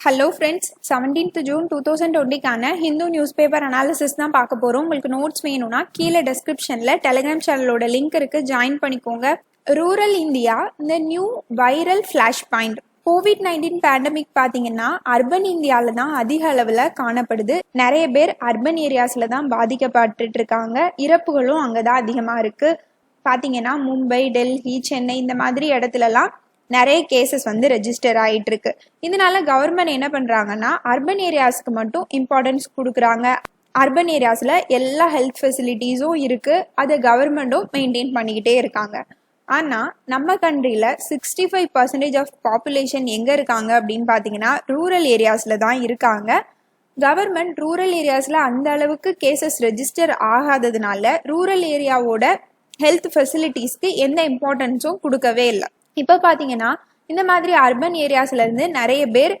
Hello friends, 17th June 2020க்கான Hindu news paper analysis தான் பார்க்க போகிறோம். உங்களுக்கு நோட்ஸ் வேணும்னா கீழே டெஸ்கிரிப்ஷனில் டெலிகிராம் சேனலோட லிங்க் இருக்குது, ஜாயின் பண்ணிக்கோங்க. ரூரல் இந்தியா இந்த நியூ வைரல் ஃப்ளாஷ் பாயிண்ட். கோவிட்-19 பேண்டமிக் பார்த்தீங்கன்னா அர்பன் இந்தியாவில் தான் அதிக அளவில் காணப்படுது. நிறைய பேர் அர்பன் ஏரியாஸில் தான் பாதிக்கப்பட்டு இருக்காங்க. இறப்புகளும் அங்கே தான் அதிகமாக இருக்குது. பார்த்தீங்கன்னா மும்பை, டெல்லி, சென்னை இந்த மாதிரி இடத்துலலாம் நிறைய கேசஸ் ரெஜிஸ்டர் ஆகிட்டு இருக்கு. இதனால கவர்மெண்ட் என்ன பண்றாங்கன்னா அர்பன் ஏரியாஸ்க்கு மட்டும் இம்பார்ட்டன்ஸ் கொடுக்குறாங்க. அர்பன் ஏரியாஸ்ல எல்லா ஹெல்த் ஃபெசிலிட்டிஸும் இருக்கு, அதை கவர்மெண்ட்டும் மெயின்டைன் பண்ணிக்கிட்டே இருக்காங்க. ஆனா நம்ம கண்ட்ரியில 65% ஆஃப் பாப்புலேஷன் எங்க இருக்காங்க அப்படின்னு பாத்தீங்கன்னா ரூரல் ஏரியாஸ்ல தான் இருக்காங்க. கவர்மெண்ட் ரூரல் ஏரியாஸ்ல அந்த அளவுக்கு கேசஸ் ரெஜிஸ்டர் ஆகாததுனால ரூரல் ஏரியாவோட ஹெல்த் ஃபெசிலிட்டிஸ்க்கு எந்த இம்பார்ட்டன்ஸும் கொடுக்கவே இல்லை. இப்போ பார்த்தீங்கன்னா இந்த மாதிரி அர்பன் ஏரியாஸ்லேருந்து நிறைய பேர்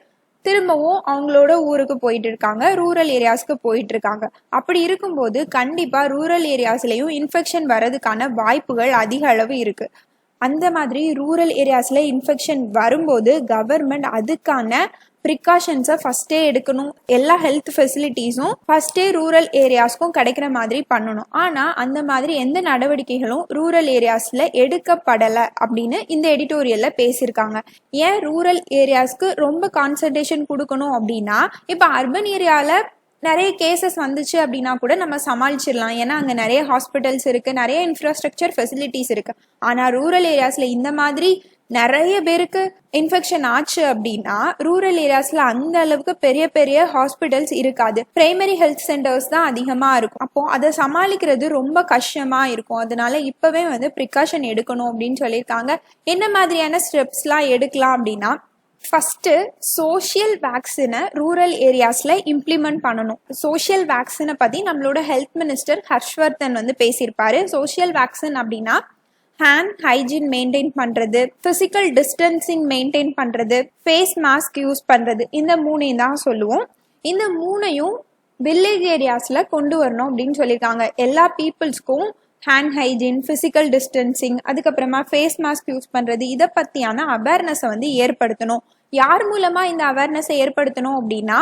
திரும்பவும் அவங்களோட ஊருக்கு போயிட்டு இருக்காங்க, ரூரல் ஏரியாஸ்க்கு போயிட்டு இருக்காங்க. அப்படி இருக்கும்போது கண்டிப்பாக ரூரல் ஏரியாஸ்லேயும் இன்ஃபெக்ஷன் வர்றதுக்கான வாய்ப்புகள் அதிக அளவு இருக்குது. அந்த மாதிரி ரூரல் ஏரியாஸில் இன்ஃபெக்ஷன் வரும்போது கவர்மெண்ட் அதுக்கான ப்ரிகாஷன்ஸை ஃபஸ்ட்டே எடுக்கணும். எல்லா ஹெல்த் ஃபெசிலிட்டிஸும் ஃபஸ்ட்டே ரூரல் ஏரியாஸ்க்கும் கிடைக்கிற மாதிரி பண்ணணும். ஆனால் அந்த மாதிரி எந்த நடவடிக்கைகளும் ரூரல் ஏரியாஸில் எடுக்கப்படலை அப்படின்னு இந்த எடிட்டோரியலில் பேசியிருக்காங்க. ஏன் ரூரல் ஏரியாஸ்க்கு ரொம்ப கான்சன்ட்ரேஷன் கொடுக்கணும் அப்படின்னா, இப்போ அர்பன் ஏரியாவில் நிறைய கேசஸ் வந்துச்சு அப்படின்னா கூட நம்ம சமாளிச்சிடலாம். ஏன்னா அங்கே நிறைய ஹாஸ்பிட்டல்ஸ் இருக்குது, நிறைய இன்ஃப்ராஸ்ட்ரக்சர் ஃபெசிலிட்டிஸ் இருக்குது. ஆனால் ரூரல் ஏரியாஸில் இந்த மாதிரி நிறைய பேருக்கு இன்ஃபெக்ஷன் ஆச்சு அப்படின்னா ரூரல் ஏரியாஸ்ல அந்த அளவுக்கு பெரிய பெரிய ஹாஸ்பிட்டல்ஸ் இருக்காது, பிரைமரி ஹெல்த் சென்டர்ஸ் தான் அதிகமா இருக்கும். அப்போ அதை சமாளிக்கிறது ரொம்ப கஷ்டமா இருக்கும். அதனால இப்பவே ப்ரிகாஷன் எடுக்கணும் அப்படின்னு சொல்லியிருக்காங்க. என்ன மாதிரியான ஸ்டெப்ஸ்லாம் எடுக்கலாம் அப்படின்னா, ஃபர்ஸ்ட் சோஷியல் வேக்சினை ரூரல் ஏரியாஸ்ல இம்ப்ளிமெண்ட் பண்ணணும். சோஷியல் வேக்சினை பத்தி நம்மளோட ஹெல்த் மினிஸ்டர் ஹர்ஷ்வர்தன் பேசியிருப்பாரு. சோஷியல் வேக்சின் அப்படின்னா ஹேண்ட் ஹைஜீன் மெயின்டைன் பண்றது, பிசிக்கல் டிஸ்டன்சிங் மெயின்டைன் பண்றது, ஃபேஸ் மாஸ்க் யூஸ் பண்றது, இந்த மூணையும் தான் சொல்லுவோம். இந்த மூணையும் வில்லேஜ் ஏரியாஸ்ல கொண்டு வரணும் அப்படின்னு சொல்லியிருக்காங்க. எல்லா பீப்புள்ஸ்க்கும் ஹேண்ட் ஹைஜீன், பிசிக்கல் டிஸ்டன்சிங், அதுக்கப்புறமா ஃபேஸ் மாஸ்க் யூஸ் பண்றது, இதை பத்தியான அவேர்னஸை ஏற்படுத்தணும். யார் மூலமா இந்த அவேர்னஸை ஏற்படுத்தணும் அப்படின்னா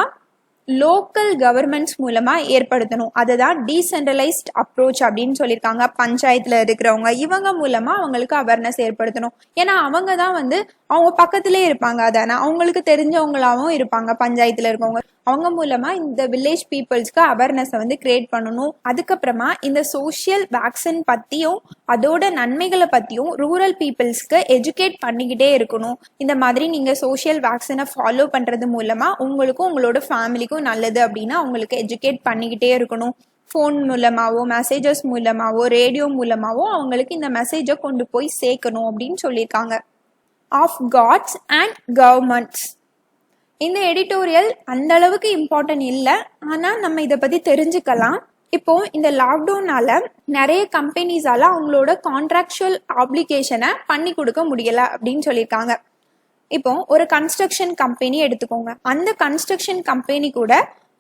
லோக்கல் கவர்மெண்ட்ஸ் மூலமா ஏற்படுத்தணும். அதுதான் டீசென்ட்ரலைஸ்ட் அப்ரோச் அப்படின்னு சொல்லியிருக்காங்க. பஞ்சாயத்துல இருக்கிறவங்க இவங்க மூலமா அவங்களுக்கு அவேர்னஸ் ஏற்படுத்தணும். ஏன்னா அவங்க தான் அவங்க பக்கத்திலே இருப்பாங்க, அதானே அவங்களுக்கு தெரிஞ்சவங்களாவும் இருப்பாங்க. பஞ்சாயத்துல இருக்கவங்க அவங்க மூலமா இந்த வில்லேஜ் பீப்புள்ஸ்க்கு அவேர்னஸை கிரியேட் பண்ணணும். அதுக்கப்புறமா இந்த சோஷியல் வேக்சின் பத்தியும் அதோட நன்மைகளை பத்தியும் ரூரல் பீப்புள்ஸ்க்கு எஜுகேட் பண்ணிக்கிட்டே இருக்கணும். இந்த மாதிரி நீங்க சோஷியல் வேக்சினை ஃபாலோ பண்றது மூலமா உங்களுக்கும் உங்களோட ஃபேமிலிக்கும் நல்லது அப்படின்னு அவங்களுக்கு எஜுகேட் பண்ணிக்கிட்டே இருக்கணும். ஃபோன் மூலமாவோ, மெசேஜஸ் மூலமாவோ, ரேடியோ மூலமாவோ அவங்களுக்கு இந்த மெசேஜை கொண்டு போய் சேர்க்கணும் அப்படின்னு சொல்லியிருக்காங்க. Of gods and governments. இந்த எடிட்டோரியல் அந்த அளவுக்கு இம்பார்ட்டன்ட் இல்லை, ஆனால் நம்ம இதை பற்றி தெரிஞ்சுக்கலாம். இப்போ இந்த லாக்டவுனால நிறைய கம்பெனிஸால அவங்களோட கான்ட்ராக்சுவல் ஆப்ளிகேஷனை பண்ணி கொடுக்க முடியல அப்படின்னு சொல்லியிருக்காங்க. இப்போ ஒரு கன்ஸ்ட்ரக்ஷன் கம்பெனி எடுத்துக்கோங்க. அந்த கன்ஸ்ட்ரக்ஷன் கம்பெனி கூட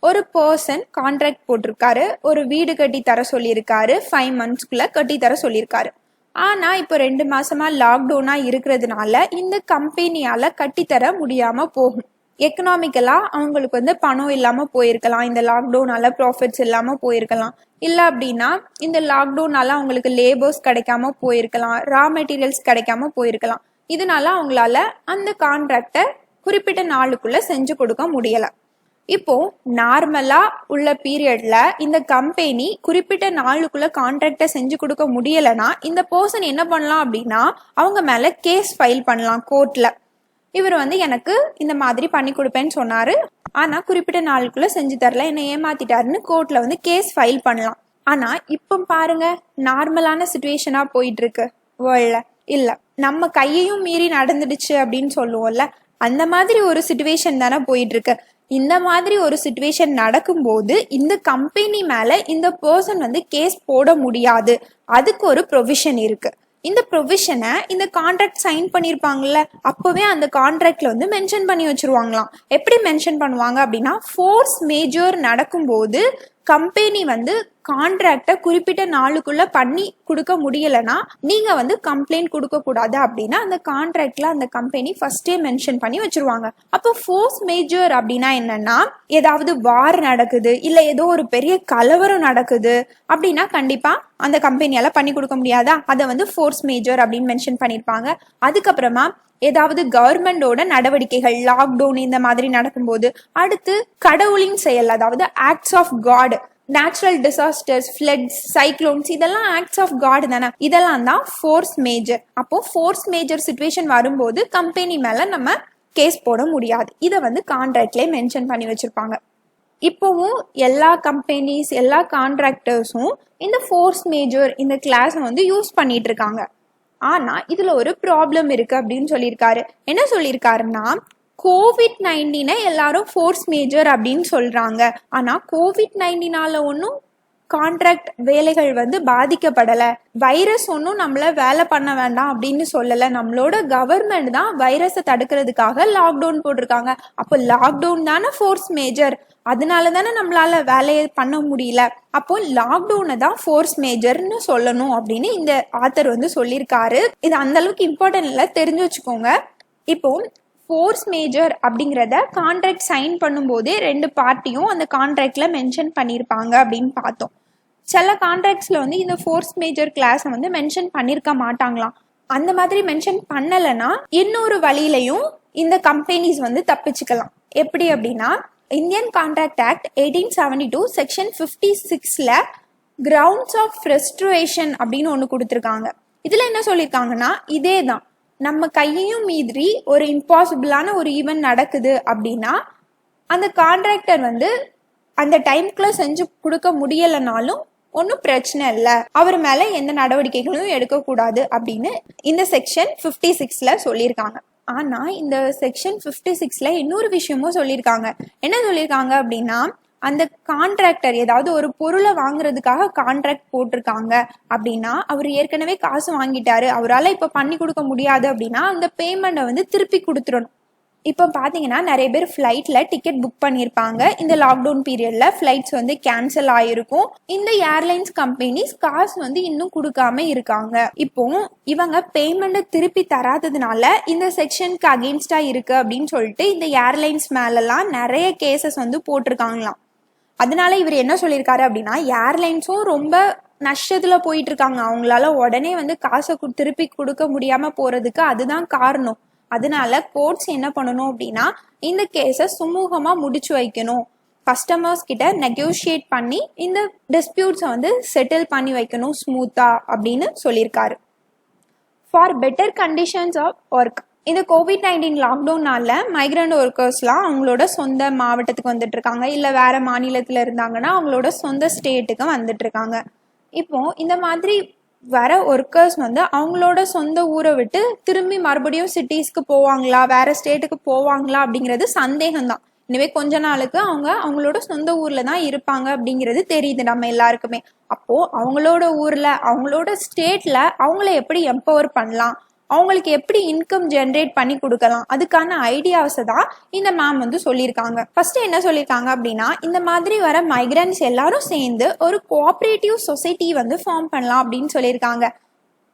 ஒரு பர்சன் கான்ட்ராக்ட் போட்டிருக்காரு, ஒரு வீடு கட்டி தர சொல்லியிருக்காரு, 5 monthsக்குள்ள கட்டி தர சொல்லியிருக்காரு. ஆனா இப்போ 2 மாசமா லாக்டவுனா இருக்கிறதுனால இந்த கம்பெனியால கட்டித்தர முடியாம போகும். எக்கனாமிக்கலா அவங்களுக்கு பணம் இல்லாம போயிருக்கலாம், இந்த லாக்டவுனால ப்ராஃபிட்ஸ் இல்லாம போயிருக்கலாம். இல்ல அப்படின்னா இந்த லாக்டவுனால அவங்களுக்கு லேபர்ஸ் கிடைக்காம போயிருக்கலாம், ரா மெட்டீரியல்ஸ் கிடைக்காம போயிருக்கலாம். இதனால அவங்களால அந்த கான்ட்ராக்டை குறிப்பிட்ட நாளுக்குள்ள செஞ்சு கொடுக்க முடியல. இப்போ நார்மலா உள்ள பீரியட்ல இந்த கம்பெனி குறிப்பிட்ட நாளுக்குள்ள கான்ட்ராக்டை செஞ்சு கொடுக்க முடியலன்னா இந்த பர்சன் என்ன பண்ணலாம் அப்படின்னா அவங்க மேல கேஸ் ஃபைல் பண்ணலாம் கோர்ட்ல. இவர் எனக்கு இந்த மாதிரி பண்ணி கொடுப்பேன்னு சொன்னாரு, ஆனா குறிப்பிட்ட நாளுக்குள்ள செஞ்சு தரல, என்னை ஏமாத்திட்டாருன்னு கோர்ட்ல கேஸ் ஃபைல் பண்ணலாம். ஆனா இப்போ பாருங்க, நார்மலான சிச்சுவேஷனா போயிட்டு இருக்கு வேர்ல்ட்ல. இல்ல நம்ம கையையும் மீறி நடந்துடுச்சு அப்படின்னு சொல்லுவோம்ல, அந்த மாதிரி ஒரு சிச்சுவேஷன் தானே போயிட்டு இருக்கு. இந்த மாதிரி ஒரு சிச்சுவேஷன் நடக்கும்போது இந்த கம்பெனி மேல இந்த பர்சன் கேஸ் போட முடியாது. அதுக்கு ஒரு ப்ரொவிஷன் இருக்கு. இந்த ப்ரொவிஷனை இந்த கான்ட்ராக்ட் சைன் பண்ணியிருப்பாங்கல்ல, அப்போவே அந்த கான்ட்ராக்ட்ல மென்ஷன் பண்ணி வச்சிருவாங்களாம். எப்படி மென்ஷன் பண்ணுவாங்க அப்படின்னா, ஃபோர்ஸ் மேஜர் நடக்கும்போது கம்பெனி வந்து கான்ட்ராக்டை குறிப்பிட்ட நாளுக்குள்ள பண்ணி கொடுக்க முடியலன்னா நீங்க வந்து கம்ப்ளைண்ட் கொடுக்க கூடாது அப்படின்னா அந்த கான்ட்ராக்ட்ல அந்த கம்பெனி ஃபர்ஸ்டே மென்ஷன் பண்ணி வச்சிருவாங்க. அப்போ ஃபோர்ஸ் மேஜர் அப்படின்னா என்னன்னா, ஏதாவது வார் நடக்குது இல்ல ஏதோ ஒரு பெரிய கலவரம் நடக்குது அப்படின்னா கண்டிப்பா அந்த கம்பெனியால பண்ணி கொடுக்க முடியாதா, அதை வந்து ஃபோர்ஸ் மேஜர் அப்படின்னு மென்ஷன் பண்ணிருப்பாங்க. அதுக்கப்புறமா ஏதாவது கவர்மெண்டோட நடவடிக்கைகள், லாக்டவுன் இந்த மாதிரி நடக்கும்போது, அடுத்து கடவுளின் செயல், அதாவது acts of God, natural disasters, floods, cyclones, இதெல்லாம் ஆக்ட்ஸ் ஆஃப் காட் தானே, இதெல்லாம் தான் ஃபோர்ஸ் மேஜர். அப்போ ஃபோர்ஸ் மேஜர் சிச்சுவேஷன் வரும்போது கம்பெனி மேல நம்ம கேஸ் போட முடியாது. இதை வந்து கான்ட்ராக்ட்லயே மென்ஷன் பண்ணி வச்சிருப்பாங்க. இப்போவும் எல்லா கம்பெனிஸ், எல்லா கான்ட்ராக்டர்ஸும் இந்த ஃபோர்ஸ் மேஜர் இந்த கிளாஸை வந்து யூஸ் பண்ணிட்டு இருக்காங்க. ஆனா இதுல ஒரு ப்ராப்ளம் இருக்கு அப்படின்னு சொல்லியிருக்காரு. என்ன சொல்லியிருக்காருன்னா, COVID-19 எல்லாரும் ஃபோர்ஸ் மேஜர் அப்படின்னு சொல்றாங்க. ஆனா COVID-19 ஒன்னும் கான்ட்ராக்ட் வேலைகள் வந்து பாதிக்கப்படல, வைரஸ் ஒன்னும் நம்மள வேலை பண்ண வேண்டாம் அப்படின்னு சொல்லல. நம்மளோட கவர்மெண்ட் தான் வைரஸை தடுக்கிறதுக்காக லாக்டவுன் போட்டிருக்காங்க. அப்போ லாக்டவுன் தானே ஃபோர்ஸ் மேஜர், அதனால தானே நம்மளால வேலையை பண்ண முடியல. அப்போ லாக்டவுனை தான் ஃபோர்ஸ் மேஜர்னு சொல்லணும் அப்படின்னு இந்த ஆத்தர் வந்து சொல்லியிருக்காரு. இது அந்த அளவுக்கு இம்பார்ட்டன்ட் இல்லை, தெரிஞ்சு வச்சுக்கோங்க. இப்போ ஃபோர்ஸ் மேஜர் அப்படிங்கிறத கான்ட்ராக்ட் சைன் பண்ணும்போதே ரெண்டு பார்ட்டியும் அந்த கான்ட்ராக்ட்ல மென்ஷன் பண்ணியிருப்பாங்க அப்படின்னு பார்த்தோம். சில கான்ட்ராக்ட்ஸ்ல வந்து இந்த ஃபோர்ஸ் மேஜர் கிளாஸை வந்து மென்ஷன் பண்ணியிருக்க மாட்டாங்களாம். அந்த மாதிரி மென்ஷன் பண்ணலைன்னா இன்னொரு வழியிலையும் இந்த கம்பெனிஸ் வந்து தப்பிச்சுக்கலாம். எப்படி அப்படின்னா, இந்தியன் கான்ட்ராக்ட் ஆக்ட் 1872 செக்ஷன் 56ல கிரவுண்ட்ஸ் ஆஃப் ஃப்ரஸ்ட்ரேஷன் அப்படின்னு ஒன்று கொடுத்துருக்காங்க. இதுல என்ன சொல்லியிருக்காங்கன்னா, இதே தான், நம்ம கையையும் மீறி ஒரு இம்பாசிபிளான ஒரு ஈவெண்ட் நடக்குது அப்படின்னா அந்த கான்ட்ராக்டர் வந்து அந்த டைம்குள்ள செஞ்சு கொடுக்க முடியலனாலும் ஒன்றும் பிரச்சனை இல்லை, அவர் மேல எந்த நடவடிக்கைகளும் எடுக்கக்கூடாது அப்படின்னு இந்த செக்ஷன் 56ல சொல்லியிருக்காங்க. ஆனா இந்த செக்ஷன் 56ல இன்னொரு விஷயமும் சொல்லியிருக்காங்க. என்ன சொல்லியிருக்காங்க அப்படின்னா, அந்த கான்ட்ராக்டர் ஏதாவது ஒரு பொருளை வாங்குறதுக்காக கான்ட்ராக்ட் போட்டிருக்காங்க அப்படின்னா, அவர் ஏற்கனவே காசு வாங்கிட்டாரு, அவரால் இப்ப பண்ணி கொடுக்க முடியாது அப்படின்னா அந்த பேமெண்ட்டை வந்து திருப்பி கொடுத்துடணும். இப்போ பார்த்தீங்கன்னா நிறைய பேர் ஃப்ளைட்ல டிக்கெட் புக் பண்ணியிருப்பாங்க. இந்த லாக்டவுன் பீரியட்ல ஃப்ளைட்ஸ் வந்து கேன்சல் ஆயிருக்கும். இந்த ஏர்லைன்ஸ் கம்பெனிஸ் காசு வந்து இன்னும் கொடுக்காம இருக்காங்க. இப்போ இவங்க பேமெண்ட்டை திருப்பி தராததுனால இந்த செக்ஷனுக்கு அகெயின்ஸ்டா இருக்கு அப்படின்னு சொல்லிட்டு இந்த ஏர்லைன்ஸ் மேலெல்லாம் நிறைய கேசஸ் வந்து போட்டிருக்காங்களாம். அதனால இவர் என்ன சொல்லியிருக்காரு அப்படின்னா, ஏர்லைன்ஸும் ரொம்ப நஷ்டத்துல போயிட்டு இருக்காங்க, அவங்களால உடனே வந்து காசை திருப்பி கொடுக்க முடியாம போறதுக்கு அதுதான் காரணம். அதனால கோர்ட்ஸ் என்ன பண்ணணும் அப்படின்னா, இந்த கேஸை சுமூகமா முடிச்சு வைக்கணும், கஸ்டமர்ஸ் கிட்ட நெகோஷியேட் பண்ணி இந்த டிஸ்பியூட்ஸை வந்து செட்டில் பண்ணி வைக்கணும் ஸ்மூத்தா அப்படின்னு சொல்லியிருக்காரு. For better conditions of work, இந்த COVID-19 லாக்டவுன்னால மைக்ரண்ட் ஒர்க்கர்ஸ்லாம் அவங்களோட சொந்த மாவட்டத்துக்கு வந்துட்டு இருக்காங்க, இல்லை வேற மாநிலத்தில் இருந்தாங்கன்னா அவங்களோட சொந்த ஸ்டேட்டுக்கு வந்துட்டு இருக்காங்க. இப்போ இந்த மாதிரி வர ஒர்க்கர்ஸ் வந்து அவங்களோட சொந்த ஊரை விட்டு திரும்பி மறுபடியும் சிட்டிஸ்க்கு போவாங்களா, வேற ஸ்டேட்டுக்கு போவாங்களா அப்படிங்கிறது சந்தேகம்தான். எனவே கொஞ்ச நாளுக்கு அவங்க அவங்களோட சொந்த ஊர்ல தான் இருப்பாங்க அப்படிங்கிறது தெரியுது நம்ம எல்லாருக்குமே. அப்போ அவங்களோட ஊர்ல, அவங்களோட ஸ்டேட்ல அவங்கள எப்படி எம்பவர் பண்ணலாம், அவங்களுக்கு எப்படி இன்கம் ஜென்ரேட் பண்ணி கொடுக்கலாம், அதுக்கான ஐடியாஸை தான் இந்த மேம் வந்து சொல்லியிருக்காங்க. ஃபர்ஸ்ட் என்ன சொல்லியிருக்காங்க அப்படின்னா, இந்த மாதிரி வர மைக்ரன்ட்ஸ் எல்லாரும் சேர்ந்து ஒரு கோஆப்ரேட்டிவ் சொசைட்டி வந்து ஃபார்ம் பண்ணலாம் அப்படின்னு சொல்லியிருக்காங்க.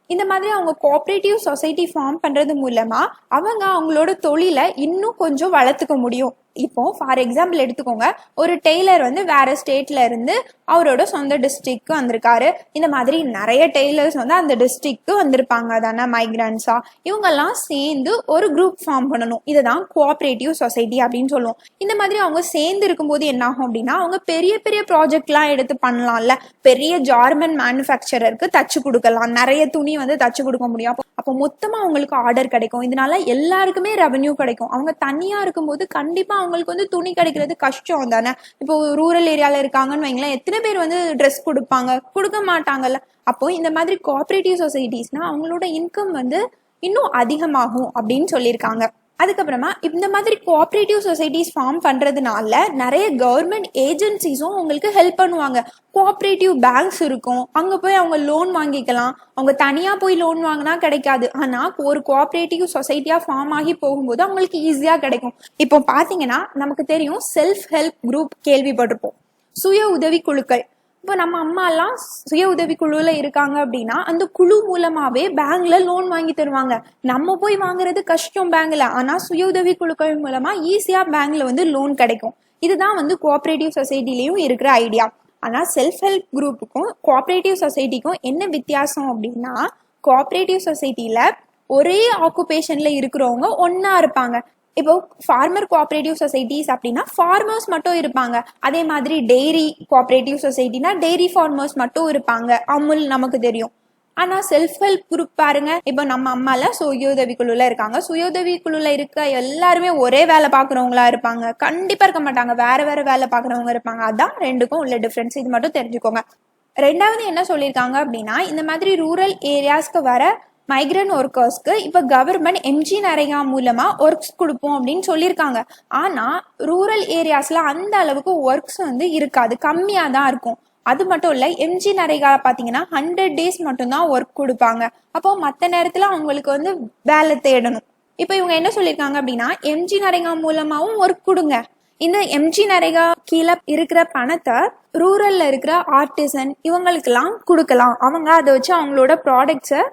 இந்த மாதிரி அவங்க கோஆப்ரேட்டிவ் சொசைட்டி ஃபார்ம் பண்றது மூலமா அவங்க அவங்களோட தொழிலை இன்னும் கொஞ்சம் வளர்த்துக்க முடியும். இப்போ ஃபார் எக்ஸாம்பிள் எடுத்துக்கோங்க, ஒரு டெய்லர் வந்து வேற ஸ்டேட்ல இருந்து அவரோட சொந்த டிஸ்ட்ரிக்ட்க்கு வந்திருக்காரு. இந்த மாதிரி நிறைய டெய்லர்ஸ் வந்து அந்த டிஸ்ட்ரிக்ட்க்கு வந்திருப்பாங்க தானே மைக்ரன்ஸா. இவங்கெல்லாம் சேர்ந்து ஒரு குரூப் ஃபார்ம் பண்ணணும், இதுதான் கோஆப்ரேட்டிவ் சொசைட்டி அப்படின்னு சொல்லுவோம். இந்த மாதிரி அவங்க சேர்ந்து இருக்கும்போது என்ன ஆகும் அப்படின்னா, அவங்க பெரிய பெரிய ப்ராஜெக்ட்லாம் எடுத்து பண்ணலாம்ல, பெரிய ஜார்மெண்ட் மேனுஃபேக்சரருக்கு தச்சு கொடுக்கலாம், நிறைய துணி வந்து தச்சு கொடுக்க முடியும். அப்போ மொத்தமா அவங்களுக்கு ஆர்டர் கிடைக்கும், இதனால எல்லாருக்குமே ரெவன்யூ கிடைக்கும். அவங்க தனியா இருக்கும்போது கண்டிப்பா அவங்களுக்கு வந்து துணி கிடைக்கிறது கஷ்டம் தானே. இப்போ ரூரல் ஏரியால இருக்காங்கன்னு வைங்களேன், எத்தனை பேர் வந்து ட்ரெஸ் கொடுப்பாங்க, கொடுக்க மாட்டாங்கல்ல. அப்போ இந்த மாதிரி கோஆப்ரேட்டிவ் சொசைட்டிஸ்னா அவங்களோட இன்கம் வந்து இன்னும் அதிகமாகும் அப்படின்னு சொல்லியிருக்காங்க. அதுக்கப்புறமா இந்த மாதிரி கோஆப்ரேட்டிவ் சொசைட்டிஸ் ஃபார்ம் பண்றதுனால நிறைய கவர்மெண்ட் ஏஜென்சிஸும் உங்களுக்கு ஹெல்ப் பண்ணுவாங்க. கோஆப்ரேட்டிவ் பேங்க்ஸ் இருக்கும், அங்க போய் அவங்க லோன் வாங்கிக்கலாம். அவங்க தனியா போய் லோன் வாங்கினா கிடைக்காது, ஆனா ஒரு கோஆப்ரேட்டிவ் சொசைட்டியா ஃபார்ம் ஆகி போகும்போது அவங்களுக்கு ஈஸியா கிடைக்கும். இப்போ பாத்தீங்கன்னா நமக்கு தெரியும், செல்ஃப் ஹெல்ப் குரூப் கேள்விப்பட்டிருப்போம். சுய உதவி குழுக்கள். இப்போ நம்ம அம்மா எல்லாம் சுய உதவி குழுல இருக்காங்க அப்படின்னா அந்த குழு மூலமாவே பேங்க்ல லோன் வாங்கி தருவாங்க. நம்ம போய் வாங்குறது கஷ்டம் பேங்க்ல, ஆனா சுய உதவி குழுக்கள் மூலமா ஈஸியா பேங்க்ல வந்து லோன் கிடைக்கும். இதுதான் வந்து கோஆபரேட்டிவ் சொசைட்டிலையும் இருக்கிற ஐடியா. ஆனா செல்ஃப் ஹெல்ப் குரூப்புக்கும் கோஆபரேட்டிவ் சொசைட்டிக்கும் என்ன வித்தியாசம் அப்படின்னா, கோஆபரேட்டிவ் சொசைட்டில ஒரே ஆக்குபேஷன்ல இருக்கிறவங்க ஒன்னா இருப்பாங்க. இப்போ ஃபார்மர் கோஆபரேட்டிவ் சொசைட்டிஸ் அப்படின்னா ஃபார்மர்ஸ் மட்டும் இருப்பாங்க. அதே மாதிரி டெய்ரி கோஆபரேட்டிவ் சொசைட்டினா டெய்ரி ஃபார்மர்ஸ் மட்டும் இருப்பாங்க. அமுல் நமக்கு தெரியும். ஆனா செல்ஃப் ஹெல்ப் குரூப் பாருங்க, இப்போ நம்ம அம்மால சுய உதவி குழுல இருக்காங்க. சுய உதவி குழுல இருக்க எல்லாருமே ஒரே வேலை பாக்குறவங்களா இருப்பாங்க, கண்டிப்பா இருக்க மாட்டாங்க. வேற வேற வேலை பாக்குறவங்க இருப்பாங்க. அதான் ரெண்டுக்கும் உள்ள டிஃபரன்ஸ். இது மட்டும் தெரிஞ்சுக்கோங்க. ரெண்டாவது என்ன சொல்லியிருக்காங்க அப்படின்னா, இந்த மாதிரி ரூரல் ஏரியாஸ்க்கு வர மைக்ரண்ட் ஒர்க்கர்ஸ்க்கு இப்ப கவர்மெண்ட் எம்ஜி நரேகா மூலமா ஒர்க்ஸ் கொடுப்போம் அப்படின்னு சொல்லியிருக்காங்க. ஆனா ரூரல் ஏரியாஸ்ல அந்த அளவுக்கு ஒர்க்ஸ் வந்து இருக்காது, கம்மியா தான் இருக்கும். அது மட்டும் இல்ல, எம்ஜி நரேகா பாத்தீங்கன்னா 100 days மட்டும்தான் ஒர்க் கொடுப்பாங்க. அப்போ மத்த நேரத்துல அவங்களுக்கு வந்து வேலை தேடணும். இப்ப இவங்க என்ன சொல்லியிருக்காங்க அப்படின்னா, எம்ஜி நரேகா மூலமாவும் ஒர்க் கொடுங்க. இந்த எம்ஜி நரேகா கீழே இருக்கிற பணத்தை ரூரல்ல இருக்கிற ஆர்டிசன் இவங்களுக்கெல்லாம் கொடுக்கலாம். அவங்க அதை வச்சு அவங்களோட ப்ராடக்ட்ஸை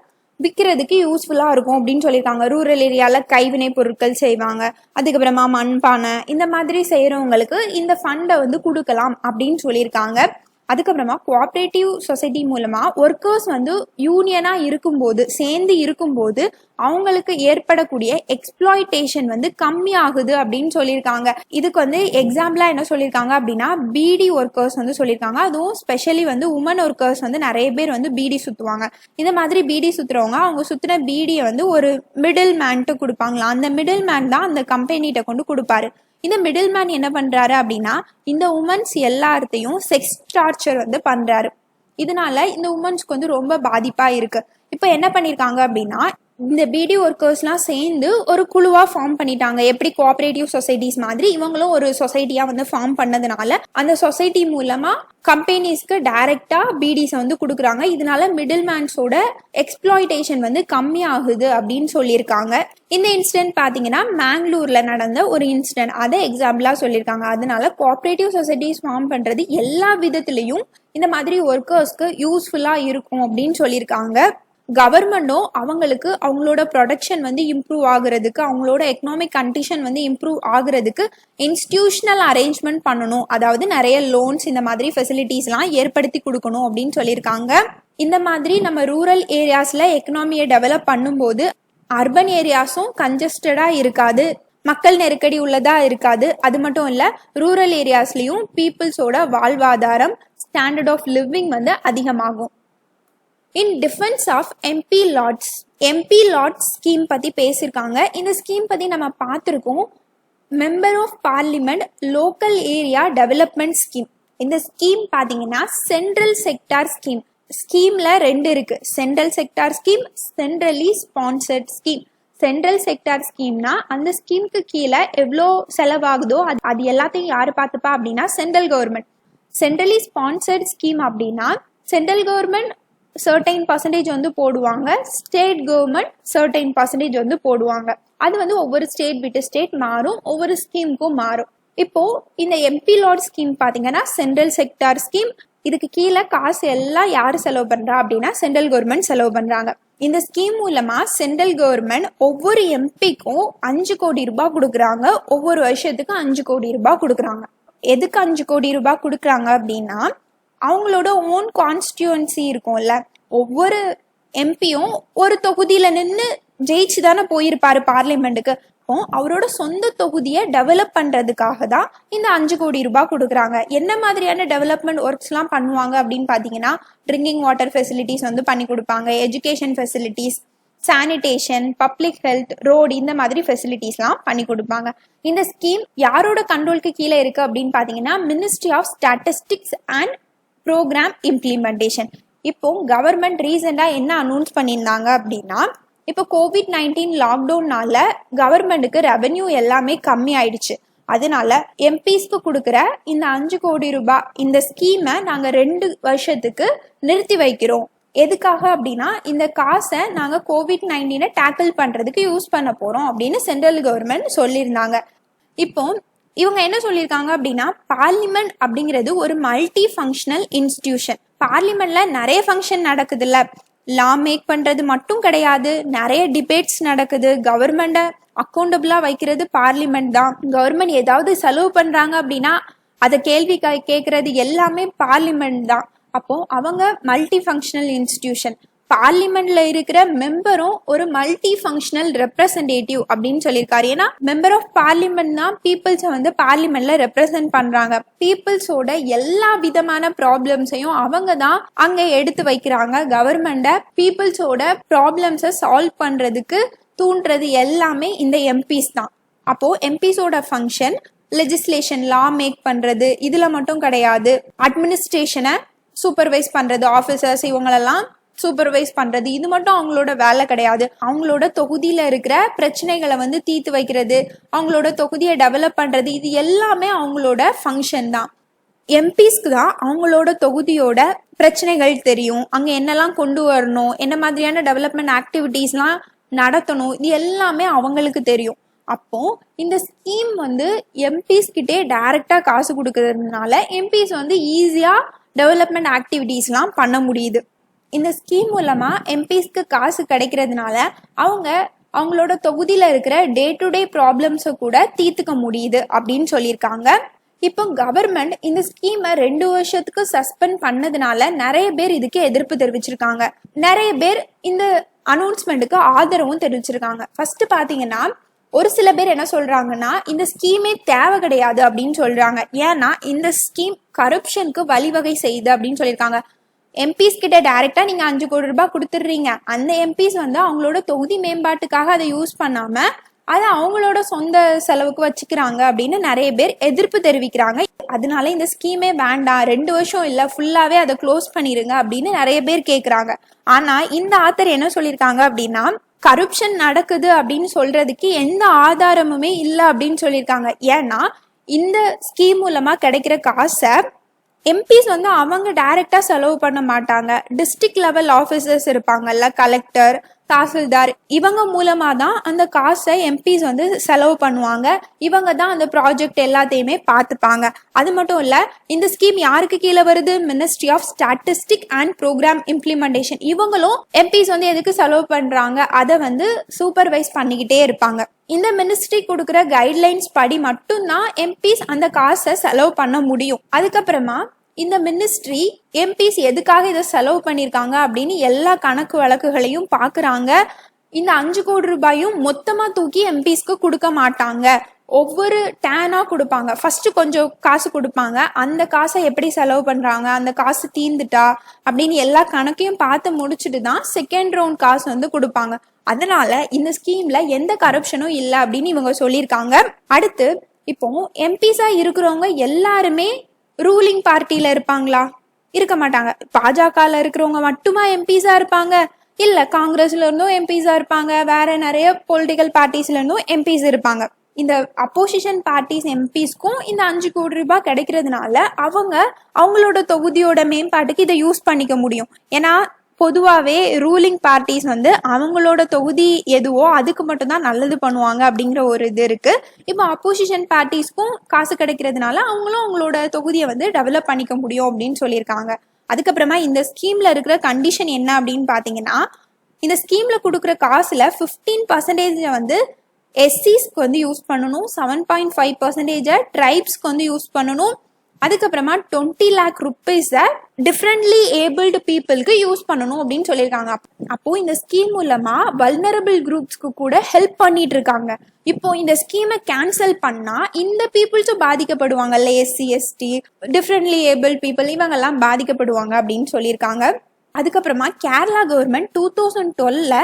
விற்கிறதுக்கு யூஸ்ஃபுல்லா இருக்கும் அப்படின்னு சொல்லியிருக்காங்க. ரூரல் ஏரியால கைவினை பொருட்கள் செய்வாங்க, அதுக்கப்புறமா மண்பானை இந்த மாதிரி செய்யறவங்களுக்கு இந்த ஃபண்டை வந்து கொடுக்கலாம் அப்படின்னு சொல்லியிருக்காங்க. அதுக்கப்புறமா கோஆபரேட்டிவ் சொசைட்டி மூலமா ஒர்க்கர்ஸ் வந்து யூனியனா இருக்கும்போது, சேர்ந்து இருக்கும்போது அவங்களுக்கு ஏற்படக்கூடிய எக்ஸ்ப்ளாய்டேஷன் வந்து கம்மி ஆகுது அப்படின்னு சொல்லியிருக்காங்க. இதுக்கு வந்து எக்ஸாம்பிளா என்ன சொல்லியிருக்காங்க அப்படின்னா, பிடி ஒர்க்கர்ஸ் வந்து சொல்லியிருக்காங்க. அதுவும் ஸ்பெஷலி வந்து உமன் ஒர்க்கர்ஸ் வந்து நிறைய பேர் வந்து பிடி சுத்துவாங்க. இந்த மாதிரி பிடி சுத்துறவங்க அவங்க சுத்தின பிடியை வந்து ஒரு மிடில் மேன்ட்டு கொடுப்பாங்களா. அந்த மிடில் மேன் தான் அந்த கம்பெனிகிட்ட கொண்டு கொடுப்பாரு. இந்த மிடில் மேன் என்ன பண்றாரு அப்படின்னா, இந்த உமன்ஸ் எல்லாத்தையும் செக்ஸ் டார்ச்சர் வந்து பண்றாரு. இதனால இந்த உமன்ஸ்க்கு வந்து ரொம்ப பாதிப்பா இருக்கு. இப்ப என்ன பண்ணிருக்காங்க அப்படின்னா, இந்த பிடி ஒர்க்கர்ஸ்லாம் சேர்ந்து ஒரு குழுவா ஃபார்ம் பண்ணிட்டாங்க. எப்படி கோஆபரேட்டிவ் சொசைட்டிஸ் மாதிரி இவங்களும் ஒரு சொசைட்டியா வந்து ஃபார்ம் பண்ணதுனால அந்த சொசைட்டி மூலமா கம்பெனிஸ்க்கு டைரக்டா பிடிஸ் வந்து கொடுக்குறாங்க. இதனால மிடில் மேன்ஸோட எக்ஸ்ப்ளாய்டேஷன் வந்து கம்மி ஆகுது அப்படின்னு சொல்லியிருக்காங்க. இந்த இன்சிடென்ட் பாத்தீங்கன்னா மேங்களூர்ல நடந்த ஒரு இன்சிடென்ட், அதை எக்ஸாம்பிளா சொல்லியிருக்காங்க. அதனால கோஆபரேட்டிவ் சொசைட்டிஸ் ஃபார்ம் பண்றது எல்லா விதத்திலையும் இந்த மாதிரி ஒர்க்கர்ஸ்க்கு யூஸ்ஃபுல்லா இருக்கும் அப்படின்னு சொல்லியிருக்காங்க. கவர்மெண்டும் அவங்களுக்கு அவங்களோட ப்ரொடக்ஷன் வந்து இம்ப்ரூவ் ஆகுறதுக்கு, அவங்களோட எக்கனாமிக் கண்டிஷன் வந்து இம்ப்ரூவ் ஆகுறதுக்கு இன்ஸ்டிடியூஷனல் அரேஞ்ச்மெண்ட் பண்ணணும். அதாவது நிறைய லோன்ஸ் இந்த மாதிரி ஃபெசிலிட்டிஸ்லாம் ஏற்படுத்தி கொடுக்கணும் அப்படின்னு சொல்லியிருக்காங்க. இந்த மாதிரி நம்ம ரூரல் ஏரியாஸ்ல எக்கனாமியை டெவலப் பண்ணும்போது அர்பன் ஏரியாஸும் கன்ஜஸ்டடா இருக்காது, மக்கள் நெருக்கடி உள்ளதா இருக்காது. அது மட்டும் இல்ல, ரூரல் ஏரியாஸ்லயும் பீப்புள்ஸோட வாழ்வாதாரம், ஸ்டாண்டர்ட் ஆஃப் லிவிங் வந்து அதிகமாகும். In defence of MP LADS scheme பத்தி பேசியிருக்காங்க. இந்த ஸ்கீம் பத்தி நம்ம பார்த்துருக்கோம். Member of parliament local area development scheme. இந்த ஸ்கீம் பாத்தீங்கன்னா சென்ட்ரல் செக்டார் ஸ்கீம். ஸ்கீம்ல ரெண்டு இருக்கு, central sector scheme, centrally sponsored scheme. Central sector ஸ்கீம்னா அந்த ஸ்கீமுக்கு கீழே எவ்வளோ செலவாகுதோ அது எல்லாத்தையும் யாரு பார்த்துப்பா அப்படின்னா central government. Centrally sponsored scheme அப்படின்னா சென்ட்ரல் கவர்மெண்ட் சர்டைன் பர்சன்டேஜ் வந்து போடுவாங்க, ஸ்டேட் கவர்மெண்ட் சர்டைன் பர்சன்டேஜ் வந்து போடுவாங்க. அது வந்து ஒவ்வொரு ஸ்டேட் விட்டு ஸ்டேட் மாறும், ஒவ்வொரு ஸ்கீமுக்கும் மாறும். இப்போ இந்த எம்பி லாட் ஸ்கீம் பாத்தீங்கன்னா சென்ட்ரல் செக்டார் ஸ்கீம். இதுக்கு கீழே காசு எல்லாம் யாரு செலவு பண்றா அப்படின்னா சென்ட்ரல் கவர்மெண்ட் செலவு பண்றாங்க. இந்த ஸ்கீம் மூலமா சென்ட்ரல் கவர்மெண்ட் ஒவ்வொரு எம்பிக்கும் 5 கோடி ரூபாய் கொடுக்குறாங்க. ஒவ்வொரு வருஷத்துக்கு 5 கோடி ரூபாய் கொடுக்குறாங்க. எதுக்கு 5 கோடி ரூபாய் கொடுக்குறாங்க அப்படின்னா, அவங்களோட ஓன் கான்ஸ்டியூன்சி இருக்கும்ல, ஒவ்வொரு எம்பியும் ஒரு தொகுதியில நின்று ஜெயிச்சு தானே போயிருப்பாரு பார்லிமெண்ட்டுக்கு. அவரோட சொந்த தொகுதியை டெவலப் பண்றதுக்காக தான் இந்த 5 கோடி ரூபாய் கொடுக்குறாங்க. என்ன மாதிரியான டெவலப்மெண்ட் ஒர்க்ஸ் எல்லாம் பண்ணுவாங்க அப்படின்னு பாத்தீங்கன்னா, ட்ரிங்கிங் வாட்டர் ஃபெசிலிட்டிஸ் வந்து பண்ணி கொடுப்பாங்க, education facilities, sanitation, public health, road இந்த மாதிரி ஃபெசிலிட்டிஸ்லாம் பண்ணி கொடுப்பாங்க. இந்த ஸ்கீம் யாரோட கண்ட்ரோலுக்கு கீழே இருக்கு அப்படின்னு பாத்தீங்கன்னா ministry of statistics and programme implementation. இப்போ கவர்மெண்ட் ரீசெண்டா என்ன அனௌன்ஸ் பண்ணியிருந்தாங்க அப்படின்னா, இப்போ COVID-19 லாக்டவுன்னால கவர்மெண்ட்டுக்கு ரெவென்யூ எல்லாமே கம்மி ஆயிடுச்சு. அதனால எம்பிஸ்க்கு கொடுக்குற இந்த 5 கோடி ரூபாய் இந்த ஸ்கீமை நாங்க 2 வருஷத்துக்கு நிறுத்தி வைக்கிறோம். எதுக்காக அப்படின்னா, இந்த காசை நாங்க COVID-19 டேக்கிள் பண்றதுக்கு யூஸ் பண்ண போறோம் அப்படின்னு சென்ட்ரல் கவர்மெண்ட் சொல்லியிருந்தாங்க. இப்போ இவங்க என்ன சொல்லியிருக்காங்க அப்படின்னா, பார்லிமெண்ட் அப்படிங்கிறது ஒரு மல்டி ஃபங்க்ஷனல் இன்ஸ்டிடியூஷன். பார்லிமெண்ட்ல நிறைய ஃபங்க்ஷன் நடக்குதுல்ல, லா மேக் பண்றது மட்டும் கிடையாது, நிறைய டிபேட்ஸ் நடக்குது. கவர்மெண்ட்டை அக்கௌண்டபிளா வைக்கிறது பார்லிமெண்ட் தான். கவர்மெண்ட் ஏதாவது செலவு பண்றாங்க அப்படின்னா அதை கேள்வி கேட்கறது எல்லாமே பார்லிமெண்ட் தான். அப்போ அவங்க மல்டி ஃபங்க்ஷனல் இன்ஸ்டிடியூஷன். பார்லிமெண்ட்ல இருக்கிற மெம்பரும் ஒரு மல்டி ஃபங்க்ஷனல் ரெப்ரசன்டேட்டிவ் அப்படின்னு சொல்லியிருக்காரு. ஏன்னா மெம்பர் ஆஃப் பார்லிமெண்ட் தான் பீப்புள்ஸை வந்து பார்லிமெண்ட்ல ரெப்ரசன்ட் பண்றாங்க. பீப்புள்ஸோட எல்லா விதமான ப்ராப்ளம்ஸையும் அவங்க தான் அங்க எடுத்து வைக்கிறாங்க. கவர்மெண்ட பீப்புள்ஸோட ப்ராப்ளம்ஸை சால்வ் பண்றதுக்கு தூண்டுறது எல்லாமே இந்த எம்பிஸ் தான். அப்போ எம்பிஸோட ஃபங்க்ஷன் லெஜிஸ்லேஷன், லா மேக் பண்றது, இதுல மட்டும் கிடையாது. அட்மினிஸ்ட்ரேஷனை சூப்பர்வைஸ் பண்றது, ஆஃபீஸர்ஸ் இவங்களெல்லாம் சூப்பர்வைஸ் பண்றது, இது மட்டும் அவங்களோட வேலை கிடையாது. அவங்களோட தொகுதியில இருக்கிற பிரச்சனைகளை வந்து தீர்த்து வைக்கிறது, அவங்களோட தொகுதியை டெவலப் பண்றது, இது எல்லாமே அவங்களோட ஃபங்க்ஷன் தான். எம்பிஸ்க்கு தான் அவங்களோட தொகுதியோட பிரச்சனைகள் தெரியும், அங்க என்னெல்லாம் கொண்டு வரணும், என்ன மாதிரியான டெவலப்மெண்ட் ஆக்டிவிட்டீஸ்லாம் நடத்தணும், இது எல்லாமே அவங்களுக்கு தெரியும். அப்போ இந்த ஸ்கீம் வந்து எம்பிஸ் கிட்டே டைரக்டா காசு கொடுக்கறதுனால எம்பிஸ் வந்து ஈஸியா டெவலப்மெண்ட் ஆக்டிவிட்டீஸ்லாம் பண்ண முடியுது. இந்த ஸ்கீம் மூலமா எம்பிஸ்க்கு காசு கிடைக்கிறதுனால அவங்களோட தொகுதியில இருக்கிற டே டு டே ப்ராப்ளம்ஸை கூட தீர்த்துக்க முடியுது அப்படின்னு சொல்லியிருக்காங்க. இப்போ கவர்மெண்ட் இந்த ஸ்கீமை 2 வருஷத்துக்கு சஸ்பெண்ட் பண்ணதுனால நிறைய பேர் இதுக்கு எதிர்ப்பு தெரிவிச்சிருக்காங்க. நிறைய பேர் இந்த அனௌன்ஸ்மெண்ட்டுக்கு ஆதரவும் தெரிவிச்சிருக்காங்க. ஃபர்ஸ்ட் பாத்தீங்கன்னா, ஒரு சில பேர் என்ன சொல்றாங்கன்னா, இந்த ஸ்கீமே தேவை கிடையாது அப்படின்னு சொல்றாங்க. ஏன்னா இந்த ஸ்கீம் கரப்ஷனுக்கு வழிவகை செய்யுது அப்படின்னு சொல்லியிருக்காங்க. எம்பிஸ் கிட்ட டைரக்டா நீங்க 5 கோடி ரூபாய் கொடுத்துடுறீங்க, அந்த எம்பிஸ் வந்து அவங்களோட தொகுதி மேம்பாட்டுக்காக அதை யூஸ் பண்ணாம அதை அவங்களோட சொந்த செலவுக்கு வச்சுக்கிறாங்க அப்படின்னு நிறைய பேர் எதிர்ப்பு தெரிவிக்கிறாங்க. அதனால இந்த ஸ்கீமே வேண்டாம், 2 வருஷம் இல்ல, ஃபுல்லாவே அதை க்ளோஸ் பண்ணிருங்க அப்படின்னு நிறைய பேர் கேட்கறாங்க. ஆனா இந்த ஆத்தர் என்ன சொல்லியிருக்காங்க அப்படின்னா, கரப்ஷன் நடக்குது அப்படின்னு சொல்றதுக்கு எந்த ஆதாரமுமே இல்லை அப்படின்னு சொல்லியிருக்காங்க. ஏன்னா இந்த ஸ்கீம் மூலமா கிடைக்கிற காசை எம்பிஸ் வந்து அவங்க டைரக்டா செலவு பண்ண மாட்டாங்க. டிஸ்ட்ரிக்ட் லெவல் ஆஃபீஸர்ஸ் இருப்பாங்கல்ல, கலெக்டர், தாசில்தார், இவங்க மூலமா தான் அந்த காசை எம்பிஸ் வந்து செலவு பண்ணுவாங்க. இவங்க தான் அந்த ப்ராஜெக்ட் எல்லாத்தையுமே பார்த்துப்பாங்க. அது மட்டும் இல்ல, இந்த ஸ்கீம் யாருக்கு கீழே வருது? Ministry of statistic and programme implementation. இவங்களும் எம்பிஸ் வந்து எதுக்கு செலவு பண்றாங்க அதை வந்து சூப்பர்வைஸ் பண்ணிக்கிட்டே இருப்பாங்க. இந்த மினிஸ்ட்ரி கொடுக்குற கைட்லைன்ஸ் படி மட்டும்தான் எம்பிஸ் அந்த காசை செலவு பண்ண முடியும். அதுக்கப்புறமா இந்த மினிஸ்ட்ரி எம்பிஸ் எதுக்காக இதை செலவு பண்ணியிருக்காங்க அப்படின்னு எல்லா கணக்கு வழக்குகளையும் பார்க்குறாங்க. இந்த 5 கோடி ரூபாயும் மொத்தமா தூக்கி எம்பிஸ்க்கு கொடுக்க மாட்டாங்க, ஒவ்வொரு டேனா கொடுப்பாங்க. ஃபர்ஸ்ட் கொஞ்சம் காசு கொடுப்பாங்க, அந்த காசை எப்படி செலவு பண்றாங்க, அந்த காசு தீர்ந்துட்டா அப்படின்னு எல்லா கணக்கையும் பார்த்து முடிச்சுட்டு தான் செகண்ட் ரவுண்ட் காசு வந்து கொடுப்பாங்க. அதனால இந்த ஸ்கீம்ல எந்த கரப்ஷனும் இல்லை அப்படின்னு இவங்க சொல்லியிருக்காங்க. அடுத்து, இப்போ எம்பிஸா இருக்கிறவங்க எல்லாருமே ரூலிங் பார்ட்டியில இருப்பாங்களா? இருக்க மாட்டாங்க. பாஜகல இருக்கிறவங்க மட்டுமா எம்பிஸா இருப்பாங்க? இல்ல, காங்கிரஸ்ல இருந்தும் எம்பிஸா இருப்பாங்க, வேற நிறைய பொலிட்டிக்கல் பார்ட்டிஸ்ல இருந்தும் எம்பிஸ் இருப்பாங்க. இந்த அப்போசிஷன் பார்ட்டிஸ் எம்பிஸ்க்கும் இந்த 5 கோடி ரூபாய் கிடைக்கிறதுனால அவங்களோட தொகுதியோட மேம்பாட்டுக்கு இதை யூஸ் பண்ணிக்க முடியும். ஏன்னா பொதுவாகவே ரூலிங் பார்ட்டிஸ் வந்து அவங்களோட தொகுதி எதுவோ அதுக்கு மட்டும்தான் நல்லது பண்ணுவாங்க அப்படிங்கிற ஒரு இது இருக்கு. இப்போ அப்போசிஷன் பார்ட்டிஸ்க்கும் காசு கிடைக்கிறதுனால அவங்களும் அவங்களோட தொகுதியை வந்து டெவலப் பண்ணிக்க முடியும் அப்படின்னு சொல்லியிருக்காங்க. அதுக்கப்புறமா இந்த ஸ்கீம்ல இருக்கிற கண்டிஷன் என்ன அப்படின்னு பாத்தீங்கன்னா, இந்த ஸ்கீம்ல கொடுக்குற காசுல 15% வந்து எஸ்சிஸ்க்கு வந்து யூஸ் பண்ணணும், 7.5% ட்ரைப்ஸ்க்கு வந்து யூஸ் பண்ணணும். அதுக்கப்புறமா 20 lakh rupees டிஃப்ரெண்ட்லி ஏபிள்டு பீப்புளுக்கு யூஸ் பண்ணணும் அப்படின்னு சொல்லியிருக்காங்க. அப்போ இந்த ஸ்கீம் மூலமா வல்னரபிள் குரூப்ஸ்க்கு கூட ஹெல்ப் பண்ணிட்டு இருக்காங்க. இப்போ இந்த ஸ்கீமை கேன்சல் பண்ணா இந்த பீப்புள்ஸும் பாதிக்கப்படுவாங்கல்ல, SC ST differently abled people இவங்கெல்லாம் பாதிக்கப்படுவாங்க அப்படின்னு சொல்லியிருக்காங்க. அதுக்கப்புறமா கேரளா கவர்மெண்ட் 2012ல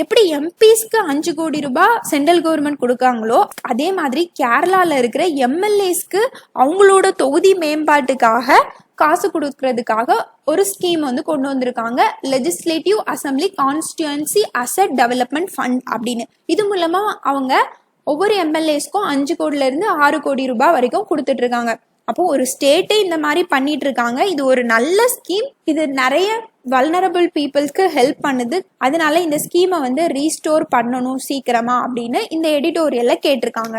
எப்படி எம்பிஸ்க்கு 5 கோடி ரூபாய் சென்ட்ரல் கவர்மெண்ட் கொடுக்காங்களோ அதே மாதிரி கேரளால இருக்கிற எம்எல்ஏஸ்க்கு அவங்களோட தொகுதி மேம்பாட்டுக்காக காசு கொடுக்கறதுக்காக ஒரு ஸ்கீம் வந்து கொண்டு வந்திருக்காங்க, legislative assembly constituency asset development fund அப்படின்னு. இது மூலமா அவங்க ஒவ்வொரு எம்எல்ஏஸ்க்கும் 5 கோடில இருந்து 6 கோடி ரூபாய் வரைக்கும் கொடுத்துட்டு இருக்காங்க. அப்போ ஒரு ஸ்டேட்டே இந்த மாதிரி பண்ணிட்டு இருக்காங்க. இது ஒரு நல்ல ஸ்கீம், இது நிறைய வல்னரபிள் பீப்புள்ஸ்க்கு ஹெல்ப் பண்ணுது. அதனால இந்த ஸ்கீமை வந்து ரீஸ்டோர் பண்ணணும் சீக்கிரமா அப்படின்னு இந்த எடிட்டோரியல்ல கேட்டிருக்காங்க.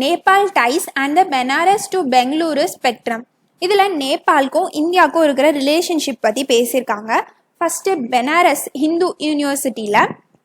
Nepal ties and the Banaras to Bengaluru spectrum. இதில் நேபாளுக்கும் இந்தியாவுக்கும் இருக்கிற ரிலேஷன்ஷிப் பற்றி பேசியிருக்காங்க. ஃபஸ்ட்டு பெனாரஸ் ஹிந்து யூனிவர்சிட்டியில்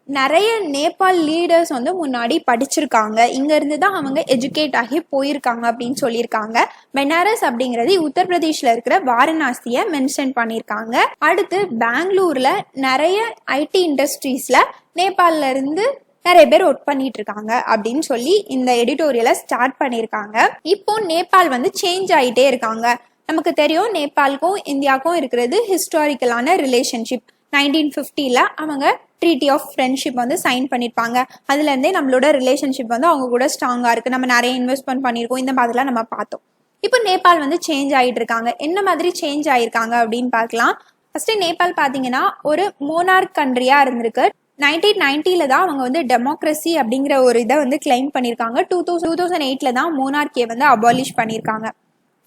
நிறைய நேபாள் லீடர்ஸ் வந்து முன்னாடி படிச்சிருக்காங்க, இங்கேருந்து தான் அவங்க எஜுகேட் ஆகி போயிருக்காங்க அப்படின்னு சொல்லியிருக்காங்க. பெனாரஸ் அப்படிங்கிறது உத்தரப்பிரதேஷில் இருக்கிற வாரணாசியை மென்ஷன் பண்ணியிருக்காங்க. அடுத்து பெங்களூரில் நிறைய ஐடி இண்டஸ்ட்ரீஸில் நேபாளில் இருந்து நிறைய பேர் ஒர்க் பண்ணிட்டு இருக்காங்க அப்படின்னு சொல்லி இந்த எடிட்டோரியலை ஸ்டார்ட் பண்ணியிருக்காங்க. இப்போ நேபாள் வந்து சேஞ்ச் ஆகிட்டே இருக்காங்க. நமக்கு தெரியும் நேபாளுக்கும் இந்தியாவுக்கும் இருக்கிறது ஹிஸ்டாரிக்கலான ரிலேஷன்ஷிப். 1950 அவங்க ட்ரீட்டி ஆஃப் ஃப்ரெண்ட்ஷிப் வந்து சைன் பண்ணியிருப்பாங்க. அதுலேருந்தே நம்மளோட ரிலேஷன்ஷிப் வந்து அவங்க கூட ஸ்ட்ராங்காக இருக்குது. நம்ம நிறைய இன்வெஸ்ட்மெண்ட் பண்ணியிருக்கோம், இந்த மாதிரிலாம் நம்ம பார்த்தோம். இப்போ நேபாள் வந்து சேஞ்ச் ஆகிட்டு இருக்காங்க. என்ன மாதிரி சேஞ்ச் ஆகிருக்காங்க அப்படின்னு பார்க்கலாம். ஃபர்ஸ்ட் நேபாள் பார்த்தீங்கன்னா ஒரு மோனார்க் கண்ட்ரியாக இருந்திருக்கு. 1990 தான் அவங்க வந்து டெமோக்ரஸி அப்படிங்கிற ஒரு இதை வந்து கிளைம் பண்ணியிருக்காங்க. 2008 தான் மோனார்கியை வந்து அபாலிஷ் பண்ணியிருக்காங்க.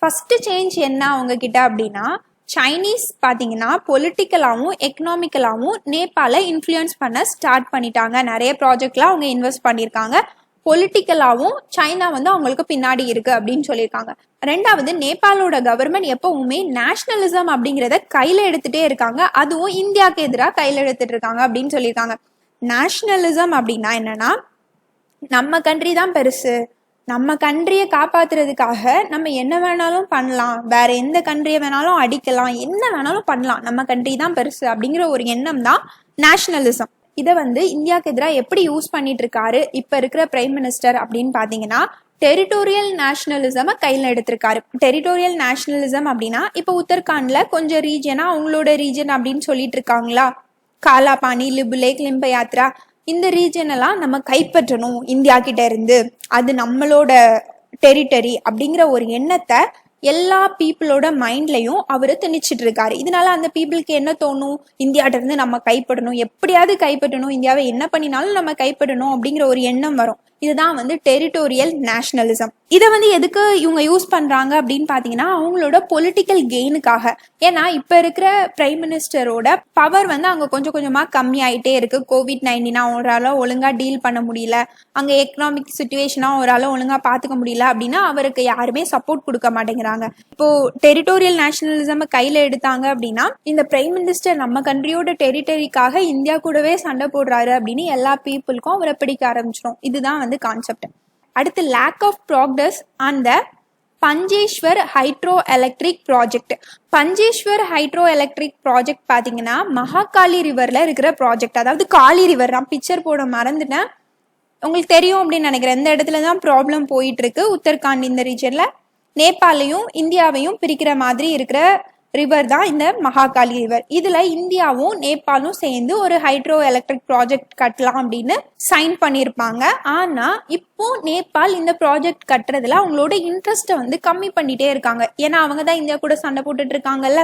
ஃபர்ஸ்ட் சேஞ்ச் என்ன அவங்க கிட்ட அப்படின்னா, சைனீஸ் பார்த்தீங்கன்னா பொலிட்டிக்கலாகவும் எக்கனாமிக்கலாகவும் நேபாளை இன்ஃப்ளூயன்ஸ் பண்ண ஸ்டார்ட் பண்ணிட்டாங்க. நிறைய ப்ராஜெக்ட்லாம் அவங்க இன்வெஸ்ட் பண்ணியிருக்காங்க. பொலிட்டிக்கலாகவும் சைனா வந்து அவங்களுக்கு பின்னாடி இருக்கு அப்படின்னு சொல்லியிருக்காங்க. ரெண்டாவது, நேபாளோட கவர்மெண்ட் எப்பவுமே நேஷனலிசம் அப்படிங்கிறத கையில எடுத்துட்டே இருக்காங்க. அதுவும் இந்தியாவுக்கு எதிராக கையில எடுத்துட்டு இருக்காங்க அப்படின்னு சொல்லியிருக்காங்க. நேஷனலிசம் அப்படின்னா என்னன்னா, நம்ம கண்ட்ரி தான் பெருசு, நம்ம கண்ட்ரியை காப்பாத்துறதுக்காக நம்ம என்ன வேணாலும் பண்ணலாம், வேற எந்த கண்ட்ரியை வேணாலும் அடிக்கலாம், என்ன வேணாலும் பண்ணலாம், நம்ம கண்ட்ரி தான் பெருசு அப்படிங்கிற ஒரு எண்ணம் தான் நேஷனலிசம். இதை வந்து இந்தியாவுக்கு எதிராக எப்படி யூஸ் பண்ணிட்டு இருக்காரு இப்போ இருக்கிற பிரைம் மினிஸ்டர் அப்படின்னு பார்த்தீங்கன்னா, டெரிட்டோரியல் நேஷனலிசமை கையில் எடுத்திருக்காரு. டெரிட்டோரியல் நேஷனலிசம் அப்படின்னா, இப்போ உத்தரகாண்ட்ல கொஞ்சம் ரீஜனா அவங்களோட ரீஜன் அப்படின்னு சொல்லிட்டு இருக்காங்களா, காலாபாணி, லிபுலேக், லிம்பயாத்ரா, இந்த ரீஜன் எல்லாம் நம்ம கைப்பற்றணும் இந்தியா கிட்ட இருந்து, அது நம்மளோட டெரிட்டரி அப்படிங்கிற ஒரு எண்ணத்தை எல்லா பீப்புளோட மைண்ட்லையும் அவர் திணிச்சிட்டு இருக்காரு. இதனால அந்த பீப்புளுக்கு என்ன தோணும், இந்தியாட்ட இருந்து நம்ம கைப்பற்றணும், எப்படியாவது கைப்பற்றணும், இந்தியாவை என்ன பண்ணினாலும் நம்ம கைப்பற்றணும் அப்படிங்கிற ஒரு எண்ணம் வரும். இதுதான் வந்து டெரிட்டோரியல் நேஷனலிசம். இதை வந்து எதுக்கு இவங்க யூஸ் பண்றாங்க அப்படின்னு பாத்தீங்கன்னா, அவங்களோட பொலிட்டிக்கல் கெயினுக்காக. ஏன்னா இப்ப இருக்கிற பிரைம் மினிஸ்டரோட பவர் வந்து அங்க கொஞ்சம் கொஞ்சமா கம்மி ஆயிட்டே இருக்கு. கோவிட்-19 அவரால் ஒழுங்கா டீல் பண்ண முடியல, அங்க எக்கனாமிக் சுச்சுவேஷனா அவரால் ஒழுங்கா பாத்துக்க முடியல அப்படின்னா அவருக்கு யாருமே சப்போர்ட் கொடுக்க மாட்டேங்கிறாங்க. இப்போ டெரிட்டோரியல் நேஷனலிசம் கையில எடுத்தாங்க அப்படின்னா, இந்த பிரைம் மினிஸ்டர் நம்ம கண்ட்ரியோட டெரிட்டரிக்காக இந்தியா கூடவே சண்டை போடுறாரு அப்படின்னு எல்லா பீப்புளுக்கும் அவரை பிடிக்க ஆரம்பிச்சிடும். இதுதான் வந்து கான்செப்ட். அடுத்து, லேக் ஆஃப் ப்ராக்ரஸ் அந்த Pancheshwar hydro electric project. Pancheshwar hydro electric project பார்த்தீங்கன்னா மகாகாளி ரிவர்ல இருக்கிற ப்ராஜெக்ட். அதாவது காளி ரிவர், நான் பிக்சர் போட மறந்துட்டேன், உங்களுக்கு தெரியும் அப்படின்னு நினைக்கிறேன். இந்த இடத்துல தான் ப்ராப்ளம் போயிட்டு இருக்கு. உத்தரகாண்ட் இந்த ரீஜன்ல நேபாளையும் இந்தியாவையும் பிரிக்கிற மாதிரி இருக்கிற ரிவர் தான் இந்த மகாகாளி ரிவர். இதுல இந்தியாவும் நேபாளும் சேர்ந்து ஒரு ஹைட்ரோ எலக்ட்ரிக் ப்ராஜெக்ட் கட்டலாம் அப்படின்னு சைன் பண்ணியிருப்பாங்க. ஆனா இப்போ நேபாள் இந்த ப்ராஜெக்ட் கட்டுறதுல அவங்களோட இன்ட்ரெஸ்ட்டை வந்து கம்மி பண்ணிட்டே இருக்காங்க. ஏன்னா அவங்க தான் இந்தியா கூட சண்டை போட்டுட்டு இருக்காங்கல்ல.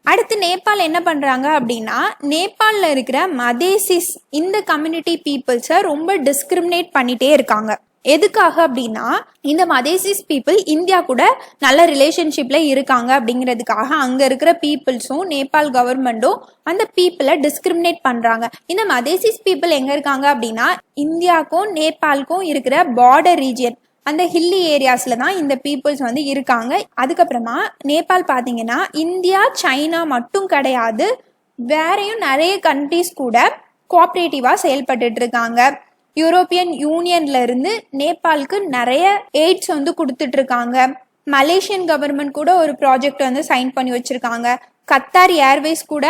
அடுத்து நேபாள் என்ன பண்றாங்க அப்படின்னா, நேபாளில் இருக்கிற மதேசிஸ் இந்த கம்யூனிட்டி பீப்புள்ஸை ரொம்ப டிஸ்கிரிமினேட் பண்ணிட்டே இருக்காங்க. எதுக்காக அப்படின்னா, இந்த மதேசிஸ் பீப்புள் இந்தியா கூட நல்ல ரிலேஷன்ஷிப்ல இருக்காங்க அப்படிங்கிறதுக்காக அங்க இருக்கிற பீப்புள்ஸும் நேபாள் கவர்மெண்ட்டும் அந்த பீப்புளை டிஸ்கிரிமினேட் பண்றாங்க. இந்த மதேசிஸ் பீப்புள் எங்க இருக்காங்க அப்படின்னா, இந்தியாவுக்கும் நேபாளுக்கும் இருக்கிற பார்டர் ரீஜியன், அந்த ஹில்லி ஏரியாஸ்ல தான் இந்த பீப்புள்ஸ் வந்து இருக்காங்க. அதுக்கப்புறமா நேபாள் பார்த்தீங்கன்னா இந்தியா சைனா மட்டும் கிடையாது, வேறையும் நிறைய கண்ட்ரிஸ் கூட கோஆப்ரேட்டிவா செயல்பட்டு இருக்காங்க. யூரோப்பியன் யூனியன்ல இருந்து நேபாளுக்கு நிறைய எய்ட்ஸ் வந்து கொடுத்துட்டு இருக்காங்க. மலேசியன் கவர்மெண்ட் கூட ஒரு ப்ராஜெக்ட் வந்து சைன் பண்ணி வச்சிருக்காங்க. கத்தார் ஏர்வேஸ் கூட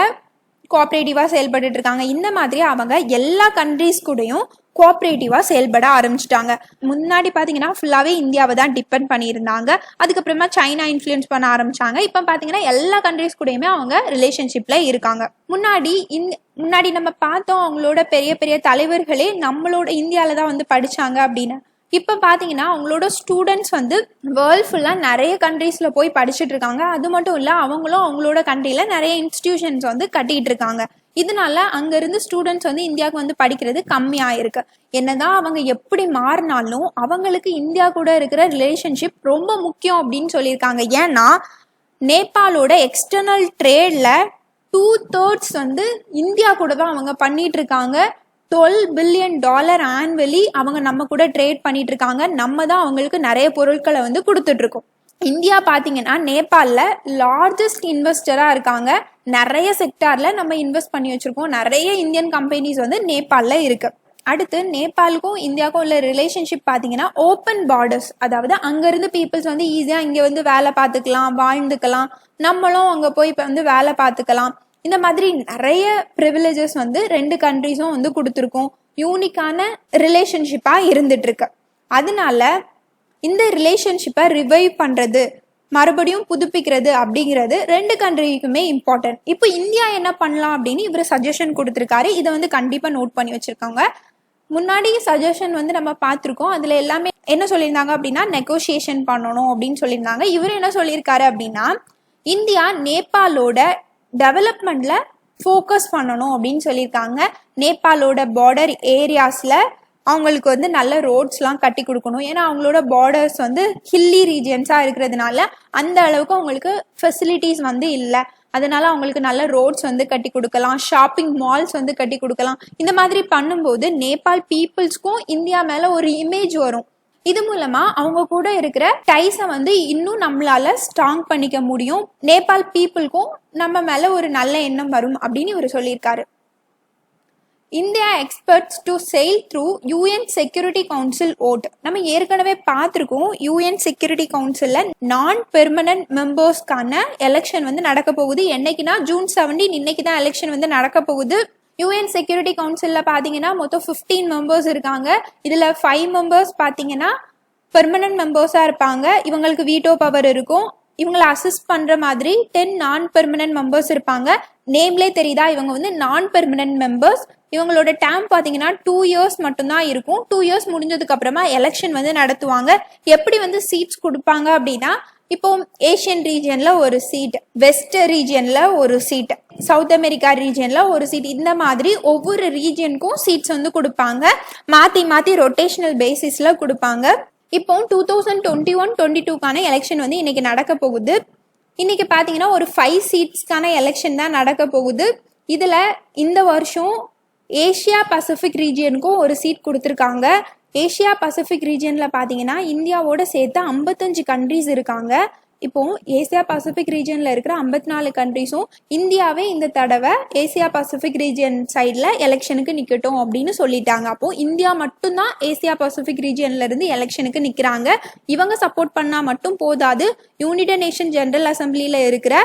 கோஆப்ரேட்டிவா செயல்பட்டு இருக்காங்க. இந்த மாதிரி அவங்க எல்லா கண்ட்ரிஸ் கூடயும் கோஆப்ரேட்டிவா செயல்பட ஆரம்பிச்சிட்டாங்க. முன்னாடி பாத்தீங்கன்னா ஃபுல்லாவே இந்தியாவை தான் டிபெண்ட் பண்ணியிருந்தாங்க. அதுக்கப்புறமா சைனா இன்ஃப்ளூயன்ஸ் பண்ண ஆரம்பிச்சாங்க. இப்போ பாத்தீங்கன்னா எல்லா கண்ட்ரிஸ் கூடயுமே அவங்க ரிலேஷன்ஷிப்ல இருக்காங்க. முன்னாடி நம்ம பார்த்தோம், அவங்களோட பெரிய பெரிய தலைவர்களே நம்மளோட இந்தியாவில தான் வந்து படிச்சாங்க அப்படின்னு. இப்போ பார்த்தீங்கன்னா அவங்களோட ஸ்டூடெண்ட்ஸ் வந்து வேர்ல்ட் ஃபுல்லாக நிறைய கண்ட்ரீஸில் போய் படிச்சுட்டு இருக்காங்க. அது மட்டும் இல்லை, அவங்களும் அவங்களோட கண்ட்ரியில் நிறைய இன்ஸ்டிடியூஷன்ஸ் வந்து கட்டிகிட்டு இருக்காங்க. இதனால அங்கேருந்து ஸ்டூடெண்ட்ஸ் வந்து இந்தியாவுக்கு வந்து படிக்கிறது கம்மியாயிருக்கு. என்னதான் அவங்க எப்படி மாறினாலும் அவங்களுக்கு இந்தியா கூட இருக்கிற ரிலேஷன்ஷிப் ரொம்ப முக்கியம் அப்படின்னு சொல்லியிருக்காங்க. ஏன்னா நேபாளோட எக்ஸ்டர்னல் ட்ரேடில் 2/3 வந்து இந்தியா கூட தான் அவங்க பண்ணிட்டு இருக்காங்க. $12 பில்லியன் ஆனுவலி அவங்க நம்ம கூட ட்ரேட் பண்ணிட்டு இருக்காங்க. நம்ம தான் அவங்களுக்கு நிறைய பொருட்களை வந்து கொடுத்துட்டு இருக்கோம். இந்தியா பார்த்தீங்கன்னா நேபாளில் லார்ஜஸ்ட் இன்வெஸ்டராக இருக்காங்க. நிறைய செக்டாரில் நம்ம இன்வெஸ்ட் பண்ணி வச்சுருக்கோம். நிறைய இந்தியன் கம்பெனிஸ் வந்து நேபாளில் இருக்கு. அடுத்து நேபாளுக்கும் இந்தியாவுக்கும் உள்ள ரிலேஷன்ஷிப் பார்த்தீங்கன்னா ஓப்பன் பார்டர்ஸ், அதாவது அங்கேருந்து பீப்புள்ஸ் வந்து ஈஸியாக இங்கே வந்து வேலை பார்த்துக்கலாம், வாழ்ந்துக்கலாம், நம்மளும் அங்கே போய் இப்போ வந்து வேலை பார்த்துக்கலாம். இந்த மாதிரி நிறைய ப்ரிவிலேஜஸ் வந்து ரெண்டு கண்ட்ரிஸும் வந்து கொடுத்துருக்கோம். யூனிக்கான ரிலேஷன்ஷிப்பாக இருந்துட்டு இருக்கு. அதனால இந்த ரிலேஷன்ஷிப்பை ரிவைவ் பண்ணுறது, மறுபடியும் புதுப்பிக்கிறது அப்படிங்கிறது ரெண்டு கண்ட்ரிக்குமே இம்பார்ட்டன்ட். இப்போ இந்தியா என்ன பண்ணலாம் அப்படின்னு இவர் சஜஷன் கொடுத்துருக்காரு. இதை வந்து கண்டிப்பாக நோட் பண்ணி வச்சுருக்காங்க. முன்னாடி சஜஷன் வந்து நம்ம பார்த்துருக்கோம். அதில் எல்லாமே என்ன சொல்லியிருந்தாங்க அப்படின்னா நெகோசியேஷன் பண்ணணும் அப்படின்னு சொல்லியிருந்தாங்க. இவர் என்ன சொல்லியிருக்காரு அப்படின்னா இந்தியா நேபாளோட டெவலப்மெண்ட்ல ஃபோக்கஸ் பண்ணணும் அப்படின்னு சொல்லியிருக்காங்க. நேபாளோட பார்டர் ஏரியாஸில் அவங்களுக்கு வந்து நல்ல ரோட்ஸ்லாம் கட்டி கொடுக்கணும். ஏன்னா அவங்களோட பார்டர்ஸ் வந்து ஹில்லி ரீஜியன்ஸாக இருக்கிறதுனால அந்த அளவுக்கு அவங்களுக்கு ஃபெசிலிட்டிஸ் வந்து இல்லை. அதனால அவங்களுக்கு நல்ல ரோட்ஸ் வந்து கட்டி கொடுக்கலாம், ஷாப்பிங் மால்ஸ் வந்து கட்டி கொடுக்கலாம். இந்த மாதிரி பண்ணும்போது நேபாள் பீப்புள்ஸ்க்கும் இந்தியா மேலே ஒரு இமேஜ் வரும். இது மூலமா அவங்க கூட இருக்கிற டைஸை வந்து இன்னும் நம்மளால ஸ்ட்ராங் பண்ணிக்க முடியும். நேபாள் பீப்புளுக்கும் நம்ம மேல ஒரு நல்ல எண்ணம் வரும் அப்படின்னு இவர் சொல்லியிருக்காரு. India experts to sail through UN security council vote. நம்ம ஏற்கனவே பார்த்துருக்கோம். யூஎன் செக்யூரிட்டி கவுன்சில்ல நான் பெர்மனன்ட் மெம்பர்ஸ்க்கான எலெக்ஷன் வந்து நடக்க போகுது. என்னைக்குன்னா June 17 இன்னைக்கு தான் எலெக்ஷன் வந்து நடக்க போகுது. யூஎன் செக்யூரிட்டி கவுன்சிலில் பார்த்தீங்கன்னா மொத்தம் 15 மெம்பர்ஸ் இருக்காங்க. இதில் 5 மெம்பர்ஸ் பார்த்தீங்கன்னா பெர்மனன்ட் மெம்பர்ஸாக இருப்பாங்க. இவங்களுக்கு வீட்டோ பவர் இருக்கும். இவங்களை அசிஸ்ட் பண்ணுற மாதிரி 10 நான் பெர்மனன்ட் மெம்பர்ஸ் இருப்பாங்க. நேம்லே தெரியுதா, இவங்க வந்து நான் பெர்மனன்ட் மெம்பர்ஸ். இவங்களோட டேம் பார்த்தீங்கன்னா 2 இயர்ஸ் மட்டும்தான் இருக்கும். 2 இயர்ஸ் முடிஞ்சதுக்கு அப்புறமா எலெக்ஷன் வந்து நடத்துவாங்க. எப்படி வந்து சீட்ஸ் கொடுப்பாங்க அப்படின்னா இப்போ ஏஷியன் ரீஜியன்ல ஒரு சீட், வெஸ்ட் ரீஜியன்ல ஒரு சீட், சவுத் அமெரிக்கா ரீஜியன்ல ஒரு சீட், இந்த மாதிரி ஒவ்வொரு ரீஜியனுக்கும் சீட்ஸ் வந்து கொடுப்பாங்க. மாத்தி மாத்தி ரொட்டேஷனல் பேசிஸ்ல கொடுப்பாங்க. இப்போ 2021-22க்கான எலெக்ஷன் வந்து இன்னைக்கு நடக்க போகுது. இன்னைக்கு பார்த்தீங்கன்னா ஒரு 5 சீட்ஸ்க்கான எலெக்ஷன் தான் நடக்க போகுது. இதுல இந்த வருஷம் ஏஷியா பசிபிக் ரீஜியனுக்கும் ஒரு சீட் கொடுத்துருக்காங்க. ஏஷியா பசிபிக் ரீஜியன்ல பார்த்தீங்கன்னா இந்தியாவோட சேர்த்து 55 கண்ட்ரிஸ் இருக்காங்க. இப்போ ஏசியா பசிபிக் ரீஜியன்ல இருக்கிற 54 கண்ட்ரிஸும் இந்தியாவே இந்த தடவை ஏசியா பசிபிக் ரீஜியன் சைட்ல எலெக்ஷனுக்கு நிக்கட்டும் அப்படின்னு சொல்லிட்டாங்க. அப்போ இந்தியா மட்டும்தான் ஏசியா பசிபிக் ரீஜியன்ல இருந்து எலெக்ஷனுக்கு நிக்கிறாங்க. இவங்க சப்போர்ட் பண்ணா மட்டும் போதாது. யுனைடெட் நேஷன் ஜெனரல் அசம்பிளியில இருக்கிற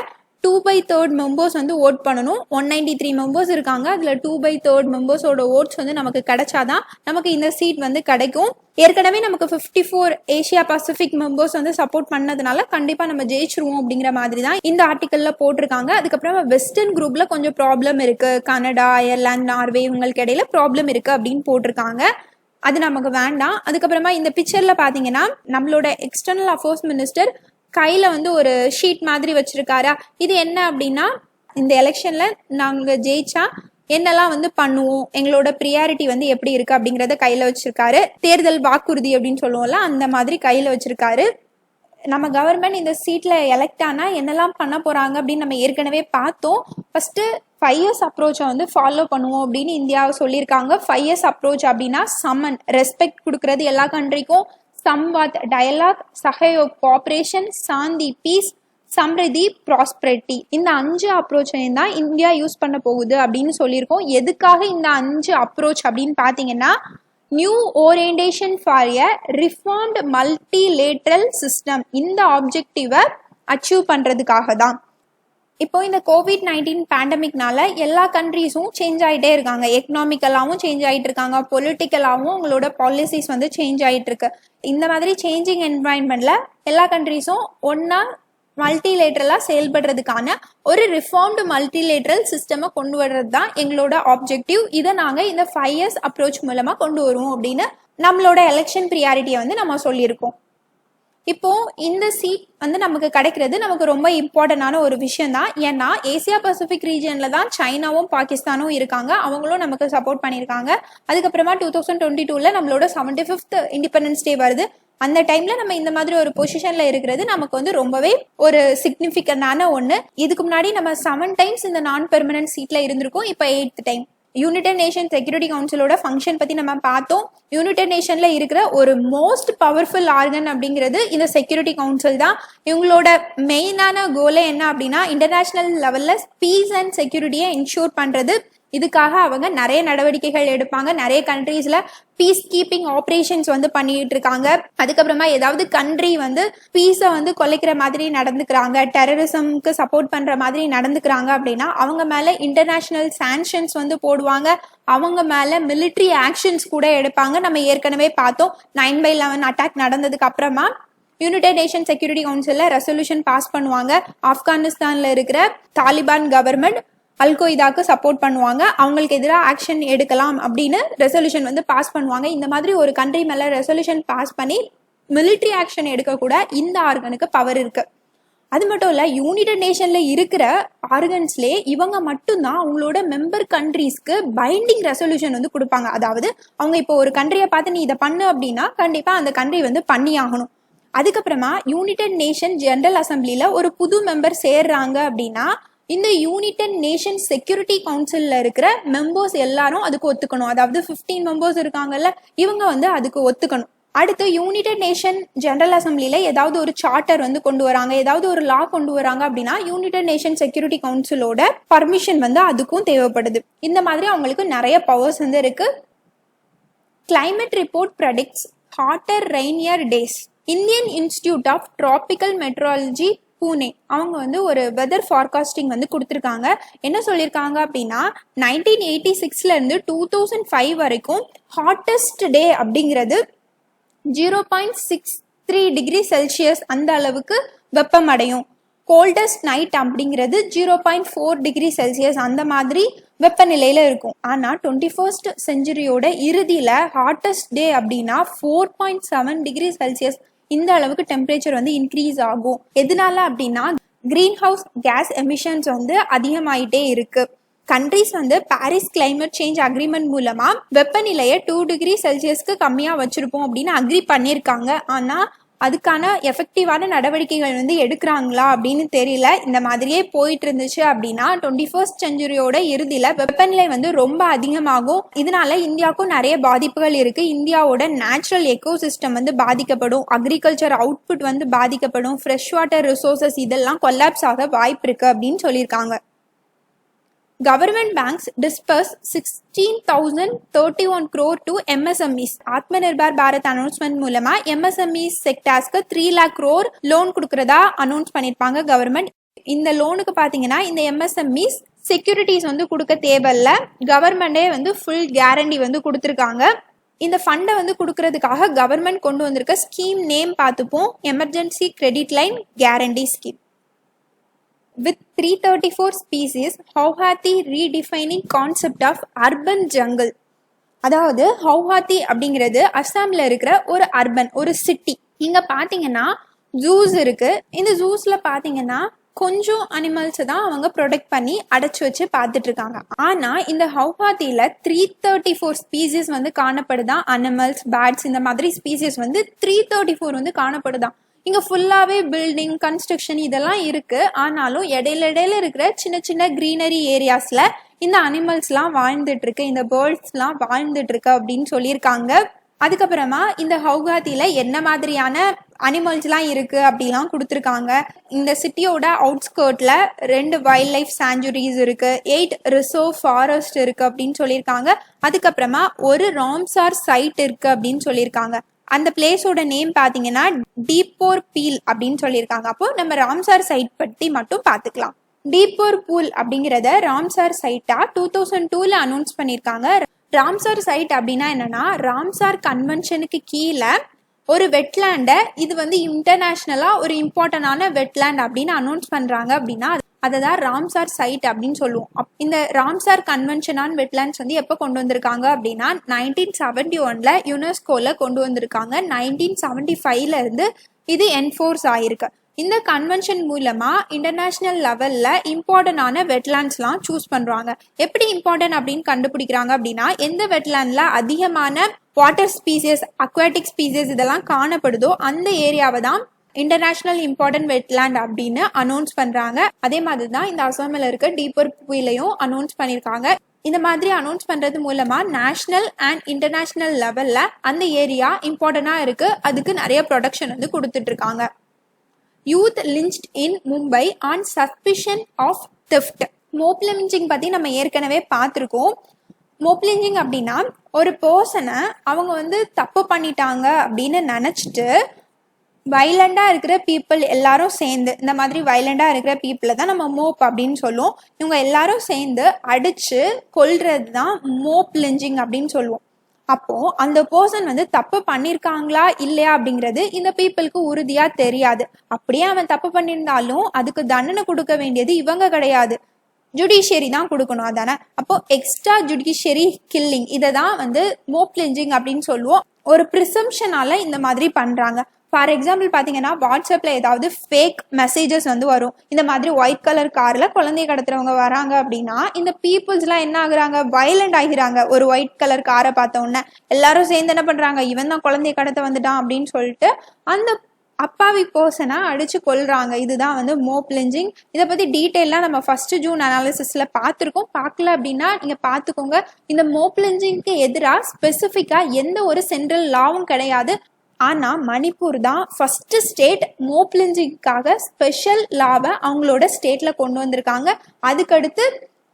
2/3 மெம்பர்ஸ் வந்து ஓட் பண்ணணும். 193 மெம்பர்ஸ் இருக்காங்க. அதில் 2/3 மெம்பர்ஸோட ஓட்ஸ் வந்து நமக்கு கிடைச்சாதான் நமக்கு இந்த சீட் வந்து கிடைக்கும். ஏற்கனவே நமக்கு 54 ஏஷியா பசிபிக் மெம்பர்ஸ் வந்து சப்போர்ட் பண்ணதுனால கண்டிப்பாக நம்ம ஜெயிச்சிருவோம் அப்படிங்கிற மாதிரி தான் இந்த ஆர்டிக்கல்ல போட்டிருக்காங்க. அதுக்கப்புறமா வெஸ்டர்ன் குரூப்ல கொஞ்சம் ப்ராப்ளம் இருக்கு. கனடா, அயர்லாந்து, நார்வே இவங்களுக்கு இடையில ப்ராப்ளம் இருக்கு அப்படின்னு போட்டிருக்காங்க. அது நமக்கு வேண்டாம். அதுக்கப்புறமா இந்த பிக்சர்ல பாத்தீங்கன்னா நம்மளோட எக்ஸ்டர்னல் அஃபேர்ஸ் மினிஸ்டர் கையில வந்து ஒரு ஷீட் மாதிரி வச்சிருக்காரா. இது என்ன அப்படின்னா இந்த எலெக்ஷன்ல நாங்க ஜெயிச்சா என்னெல்லாம் வந்து பண்ணுவோம், எங்களோட ப்ரியாரிட்டி வந்து எப்படி இருக்கு அப்படிங்கறத கையில வச்சிருக்காரு. தேர்தல் வாக்குறுதி அப்படின்னு சொல்லுவோம்ல, அந்த மாதிரி கையில வச்சிருக்காரு. நம்ம கவர்மெண்ட் இந்த சீட்ல எலெக்ட் ஆனா என்னெல்லாம் பண்ண போறாங்க அப்படின்னு நம்ம ஏற்கனவே பார்த்தோம். ஃபர்ஸ்ட் 5 இயர்ஸ் அப்ரோச்சை வந்து ஃபாலோ பண்ணுவோம் அப்படின்னு இந்தியாவை சொல்லியிருக்காங்க. 5 இயர்ஸ் அப்ரோச் அப்படின்னா சமன், ரெஸ்பெக்ட் கொடுக்கறது எல்லா கண்ட்ரிக்கும், சம்வாத் டயலாக், சஹயோக் கோஆபரேஷன், சாந்தி பீஸ், சம்ரிதி ப்ராஸ்பரிட்டி, இந்த 5 அப்ரோச்சையும் தான் இந்தியா யூஸ் பண்ண போகுது அப்படின்னு சொல்லியிருக்கோம். எதுக்காக இந்த 5 அப்ரோச் அப்படின்னு பார்த்தீங்கன்னா new orientation for a reformed multilateral system, இந்த ஆப்ஜெக்டிவை அச்சீவ் பண்றதுக்காக தான். இப்போ இந்த COVID-19 பேண்டமிக்னால எல்லா கண்ட்ரீஸும் சேஞ்ச் ஆகிட்டே இருக்காங்க. எக்கனாமிக்கலாகவும் சேஞ்ச் ஆகிட்டு இருக்காங்க, பொலிட்டிக்கலாகவும் உங்களோட பாலிசிஸ் வந்து சேஞ்ச் ஆகிட்டு இருக்கு. இந்த மாதிரி சேஞ்சிங் என்வாயன்மெண்ட்ல எல்லா கண்ட்ரீஸும் ஒன்னா மல்டிலேட்ரலாக செயல்படுறதுக்கான ஒரு ரிஃபார்ம்டு மல்டிலேட்ரல் சிஸ்டமை கொண்டு வர்றது தான் எங்களோட ஆப்ஜெக்டிவ். இதை நாங்கள் இந்த 5 இயர்ஸ் அப்ரோச் மூலமாக கொண்டு வருவோம் அப்படின்னு நம்மளோட எலெக்ஷன் ப்ரியாரிட்டியை வந்து நம்ம சொல்லியிருக்கோம். இப்போ இந்த சீட் வந்து நமக்கு கிடைக்கிறது நமக்கு ரொம்ப இம்பார்ட்டன்டான ஒரு விஷயம் தான். ஏன்னா ஏசியா பசிபிக் ரீஜியன்ல தான் சைனாவும் பாகிஸ்தானும் இருக்காங்க. அவங்களும் நமக்கு சப்போர்ட் பண்ணியிருக்காங்க. அதுக்கப்புறமா 2022ல நம்மளோட 75th இண்டிபெண்டன்ஸ் டே வருது. அந்த டைம்ல நம்ம இந்த மாதிரி ஒரு பொசிஷன்ல இருக்கிறது நமக்கு வந்து ரொம்பவே ஒரு சிக்னிஃபிகண்டான ஒன்று. இதுக்கு முன்னாடி நம்ம 7 டைம்ஸ் இந்த நான் பெர்மனன்ட் சீட்ல இருந்திருக்கோம். இப்போ 8th time. United nation security கவுன்சிலோட ஃபங்க்ஷன் பத்தி நம்ம பார்த்தோம். யுனைடெட் நேஷன்ல இருக்கிற ஒரு மோஸ்ட் பவர்ஃபுல் ஆர்கன் அப்படிங்கிறது இந்த செக்யூரிட்டி கவுன்சில் தான். இவங்களோட மெயினான கோலே என்ன அப்படின்னா இன்டர்நேஷனல் லெவல்ல பீஸ் அண்ட் செக்யூரிட்டியை இன்ஷூர் பண்றது. இதுக்காக அவங்க நிறைய நடவடிக்கைகள் எடுப்பாங்க. நிறைய கண்ட்ரீஸ்ல பீஸ் கீப்பிங் ஆப்ரேஷன்ஸ் வந்து பண்ணிட்டு இருக்காங்க. அதுக்கப்புறமா ஏதாவது கண்ட்ரி வந்து பீஸை வந்து கொலைக்கிற மாதிரி நடந்துக்கிறாங்க, டெரரிசம்க்கு சப்போர்ட் பண்ற மாதிரி நடந்துக்கிறாங்க அப்படின்னா அவங்க மேல இன்டர்நேஷனல் சாங்ஷன்ஸ் வந்து போடுவாங்க. அவங்க மேல மிலிட்ரி ஆக்ஷன்ஸ் கூட எடுப்பாங்க. நம்ம ஏற்கனவே பார்த்தோம் 9/11 அட்டாக் நடந்ததுக்கு அப்புறமா யுனைடெட் நேஷன் செக்யூரிட்டி கவுன்சில்ல ரெசல்யூஷன் பாஸ் பண்ணுவாங்க. ஆப்கானிஸ்தான்ல இருக்கிற தாலிபான் கவர்மெண்ட் அல்கொய்தாக்கு சப்போர்ட் பண்ணுவாங்க, அவங்களுக்கு எதிராக ஆக்ஷன் எடுக்கலாம் அப்படின்னு ரெசல்யூஷன் வந்து பாஸ் பண்ணுவாங்க. இந்த மாதிரி ஒரு கண்ட்ரி மேல ரெசல்யூஷன் பாஸ் பண்ணி மிலிட்ரி ஆக்ஷன் எடுக்க கூட இந்த ஆர்கனுக்கு பவர் இருக்கு. அது மட்டும் இல்ல, யுனைடெட் நேஷன்ல இருக்கிற ஆர்கன்ஸ்லேயே இவங்க மட்டும்தான் அவங்களோட மெம்பர் கண்ட்ரீஸ்க்கு பைண்டிங் ரெசல்யூஷன் வந்து கொடுப்பாங்க. அதாவது அவங்க இப்போ ஒரு கண்ட்ரியை பார்த்து நீ இதை பண்ணு அப்படின்னா கண்டிப்பா அந்த கண்ட்ரி வந்து பண்ணி ஆகணும். அதுக்கப்புறமா யுனைடெட் நேஷன் ஜெனரல் அசம்பிளில ஒரு புது மெம்பர் சேர்றாங்க அப்படின்னா இந்த யுனைடெட் நேஷன் செக்யூரிட்டி கவுன்சில்ல இருக்கிற மெம்பர்ஸ் எல்லாரும் அதுக்கு ஒத்துக்கணும். அதாவது 15 மெம்பர்ஸ் இருக்காங்கல்ல, இவங்க வந்து அதுக்கு ஒத்துக்கணும். அடுத்து யுனைடெட் நேஷன் ஜெனரல் அசம்பிளில ஏதாவது ஒரு சார்ட்டர் வந்து கொண்டு வராங்க, ஏதாவது ஒரு லா கொண்டு வராங்க அப்படின்னா யுனைடெட் நேஷன் செக்யூரிட்டி கவுன்சிலோட பர்மிஷன் வந்து அதுக்கும் தேவைப்படுது. இந்த மாதிரி அவங்களுக்கு நிறைய பவர்ஸ் வந்து இருக்கு. Climate report predicts hotter rainier days. Indian institute of tropical meteorology Pune அவங்க வந்து ஒரு வெதர் ஃபார்காஸ்டிங் வந்து கொடுத்துருக்காங்க. என்ன சொல்லியிருக்காங்க அப்படின்னா 1986ல இருந்து 2005 வரைக்கும் ஹாட்டஸ்ட் டே அப்படிங்கிறது 0.63 டிகிரி செல்சியஸ் அந்த அளவுக்கு வெப்பம் அடையும். கோல்டஸ்ட் நைட் அப்படிங்கிறது 0.4 டிகிரி செல்சியஸ் அந்த மாதிரி வெப்பநிலையில இருக்கும். ஆனா 21st செஞ்சுரியோட இறுதியில ஹாட்டஸ்ட் டே அப்படின்னா 4.7 டிகிரி செல்சியஸ் இந்த அளவுக்கு டெம்பரேச்சர் வந்து இன்க்ரீஸ் ஆகும். எதனால அப்படின்னா கிரீன் ஹவுஸ் கேஸ் எமிஷன்ஸ் வந்து அதிகமாயிட்டே இருக்கு. கண்ட்ரிஸ் வந்து பாரிஸ் கிளைமேட் சேஞ்ச் அக்ரிமெண்ட் மூலமா வெப்பநிலையை 2 டிகிரி செல்சியஸ்க்கு கம்மியா வச்சிருப்போம் அப்படின்னு அக்ரி பண்ணியிருக்காங்க. ஆனா அதுக்கான எஃபெக்டிவான நடவடிக்கைகள் வந்து எடுக்கிறாங்களா அப்படின்னு தெரியல. இந்த மாதிரியே போயிட்டு இருந்துச்சு அப்படின்னா 21st செஞ்சுரியோட இறுதியில வெப்பநிலை வந்து ரொம்ப அதிகமாகும். இதனால இந்தியாவுக்கும் நிறைய பாதிப்புகள் இருக்கு. இந்தியாவோட நேச்சுரல் எக்கோசிஸ்டம் வந்து பாதிக்கப்படும், அக்ரிகல்ச்சர் அவுட்புட் வந்து பாதிக்கப்படும், ஃப்ரெஷ் வாட்டர் ரிசோர்சஸ் இதெல்லாம் கொலாப்ஸ் ஆக வாய்ப்பு இருக்கு அப்படின்னு சொல்லியிருக்காங்க. Government banks disperse 16,031 crore to MSMEs. Atmanirbhar Bharat announcement மூலமா MSMEs செக்டார்ஸ்க்கு 3 lakh crore லோன் கொடுக்கறதா அனௌன்ஸ் பண்ணிருப்பாங்க கவர்மெண்ட். இந்த லோனுக்கு பாத்தீங்கன்னா இந்த MSMEs செக்யூரிட்டிஸ் வந்து கொடுக்க தேவையில்ல, கவர்மெண்டே வந்து ஃபுல் கேரண்டி வந்து கொடுத்துருக்காங்க. இந்த ஃபண்டை வந்து கொடுக்கறதுக்காக கவர்மெண்ட் கொண்டு வந்திருக்க ஸ்கீம் நேம் பார்த்துப்போம், emergency credit line guarantee scheme. With 334 species, Hauhati redefining concept of urban jungle. அதாவது ஹவுஹாத்தி அப்படிங்கிறது அஸ்ஸாம்ல இருக்கிற ஒரு அர்பன், ஒரு சிட்டி. இங்க பாத்தீங்கன்னா ஜூஸ் இருக்கு. இந்த ஜூஸ்ல பாத்தீங்கன்னா கொஞ்சம் அனிமல்ஸ் தான் அவங்க ப்ரொடெக்ட் பண்ணி அடைச்சு வச்சு பார்த்துட்டு இருக்காங்க. ஆனா இந்த ஹவுஹாத்தில 334 ஸ்பீசிஸ் வந்து காணப்படுதான். அனிமல்ஸ், பேர்ட்ஸ் இந்த மாதிரி ஸ்பீசிஸ் வந்து 334 வந்து காணப்படுதான். இங்க ஃபுல்லாவே பில்டிங், கன்ஸ்ட்ரக்ஷன் இதெல்லாம் இருக்கு. ஆனாலும் இடையில இருக்கிற சின்ன சின்ன கிரீனரி ஏரியாஸ்ல இந்த அனிமல்ஸ்லாம் வாழ்ந்துட்டு இருக்கு, இந்த பேர்ட்ஸ்லாம் வாழ்ந்துட்டு இருக்கு அப்படின்னு சொல்லியிருக்காங்க. அதுக்கப்புறமா இந்த ஹவுஹாத்தில என்ன மாதிரியான அனிமல்ஸ்லாம் இருக்கு அப்படிலாம் கொடுத்துருக்காங்க. இந்த சிட்டியோட அவுட்ஸ்கர்ட்ல 2 வைல்ட் லைஃப் சாஞ்சுரிஸ் இருக்கு, 8 ரிசர்வ் ஃபாரஸ்ட் இருக்கு அப்படின்னு சொல்லியிருக்காங்க. அதுக்கப்புறமா ஒரு ராம்சார் சைட் இருக்கு அப்படின்னு சொல்லியிருக்காங்க. அந்த பிளேஸோட நேம் பாத்தீங்கன்னா டீப்போர் பீல் அப்படின்னு சொல்லியிருக்காங்க. அப்போ நம்ம ராம்சார் சைட் பத்தி மட்டும் பாத்துக்கலாம். டீப்போர் பூல் அப்படிங்கிறத ராம்சார் சைட்டா 2002ல அனௌன்ஸ் பண்ணியிருக்காங்க. ராம்சார் சைட் அப்படின்னா என்னன்னா ராம்சார் கன்வென்ஷனுக்கு கீழே ஒரு வெட்லேண்டை இது வந்து இன்டர்நேஷ்னலா ஒரு இம்பார்ட்டன்டான வெட்லேண்ட் அப்படின்னு அனௌன்ஸ் பண்றாங்க அப்படின்னா அததான் ராம்சார் சைட் அப்படின்னு சொல்லுவோம். இந்த ராம்சார் கன்வென்ஷன் ஆன் வெட்லேண்ட்ஸ் வந்து எப்போ கொண்டு வந்திருக்காங்க அப்படின்னா 1971ல யுனெஸ்கோல கொண்டு வந்திருக்காங்க. 1975ல இருந்து இது என்ஃபோர்ஸ் ஆயிருக்கு. இந்த கன்வென்ஷன் மூலமா இன்டர்நேஷனல் லெவல்ல இம்பார்ட்டன்டான வெட்லேண்ட்ஸ்லாம் சூஸ் பண்றாங்க. எப்படி இம்பார்ட்டன்ட் அப்படின்னு கண்டுபிடிக்கிறாங்க அப்படின்னா எந்த வெட்லேண்ட்ல அதிகமான வாட்டர் ஸ்பீசிஸ், அக்வாட்டிக் ஸ்பீசிஸ் இதெல்லாம் காணப்படுதோ அந்த ஏரியாவை தான் இன்டர்நேஷனல் இம்பார்ட்டன்ட் வெட்லேண்ட் அப்படின்னு அனௌன்ஸ் பண்றாங்க. அதே மாதிரி தான் இந்த அசாமில் இருக்க டீப்பர் பூலையும் அனௌன்ஸ் பண்ணியிருக்காங்க. இந்த மாதிரி அனௌன்ஸ் பண்ணுறது மூலமாக நேஷ்னல் அண்ட் இன்டர்நேஷ்னல் லெவலில் அந்த ஏரியா இம்பார்ட்டண்ட்டாக இருக்குது, அதுக்கு நிறைய ப்ரொடக்ஷன் வந்து கொடுத்துட்ருக்காங்க. Youth lynched in Mumbai on suspicion of theft. Mob lynching பற்றி நம்ம ஏற்கனவே பார்த்துருக்கோம். மோப் லிஞ்சிங் அப்படின்னா ஒரு பர்சனை அவங்க வந்து தப்பு பண்ணிட்டாங்க அப்படின்னு நினச்சிட்டு வைலண்டாக இருக்கிற பீப்புள் எல்லாரும் சேர்ந்து, இந்த மாதிரி வைலண்டாக இருக்கிற பீப்புளை தான் நம்ம மோப் அப்படின்னு சொல்லுவோம். இவங்க எல்லாரும் சேர்ந்து அடித்து கொல்றது தான் மோப் லிஞ்சிங் அப்படின்னு சொல்லுவோம். அப்போது அந்த பர்சன் வந்து தப்பு பண்ணியிருக்காங்களா இல்லையா அப்படிங்கிறது இந்த பீப்புளுக்கு உறுதியாக தெரியாது. அப்படியே அவன் தப்பு பண்ணியிருந்தாலும் அதுக்கு தண்டனை கொடுக்க வேண்டியது இவங்க கிடையாது, ஜுடிஷியரி தான் கொடுக்கணும். அதானே? அப்போ எக்ஸ்ட்ரா ஜுடிஷியரி கில்லிங், இதை தான் வந்து மோப் லிஞ்சிங் அப்படின்னு சொல்லுவோம். ஒரு ப்ரிசம்ஷனால இந்த மாதிரி பண்ணுறாங்க. ஃபார் எக்ஸாம்பிள் பார்த்தீங்கன்னா வாட்ஸ்அப்பில் ஏதாவது ஃபேக் மெசேஜஸ் வந்து வரும். இந்த மாதிரி ஒயிட் கலர் காரில் குழந்தைய கடத்துறவங்க வராங்க அப்படின்னா இந்த பீப்புள்ஸ்லாம் என்ன ஆகுறாங்க, வைலண்ட் ஆகிறாங்க. ஒரு ஒயிட் கலர் காரை பார்த்த உடனே எல்லாரும் சேர்ந்து என்ன பண்ணுறாங்க, இவன் தான் குழந்தைய கடத்த வந்துட்டான் அப்படின்னு சொல்லிட்டு அந்த அப்பாவி பர்சனை அடித்து கொல்றாங்க. இதுதான் வந்து மோப் லிஞ்சிங். இதை பற்றி டீட்டெயிலாக நம்ம ஃபர்ஸ்ட் ஜூன் அனாலிசிஸில் பார்த்துருக்கோம். பார்க்கல அப்படின்னா நீங்கள் பார்த்துக்கோங்க. இந்த மோப் லிஞ்சிங்க்கு எதிராக ஸ்பெசிஃபிக்காக எந்த ஒரு சென்ட்ரல் லாவும் கிடையாது. ஆனால் மணிப்பூர் தான் ஃபர்ஸ்ட் ஸ்டேட் மோப் லிஞ்சிங்காக ஸ்பெஷல் லாவை அவங்களோட ஸ்டேட்டில் கொண்டு வந்திருக்காங்க. அதுக்கடுத்து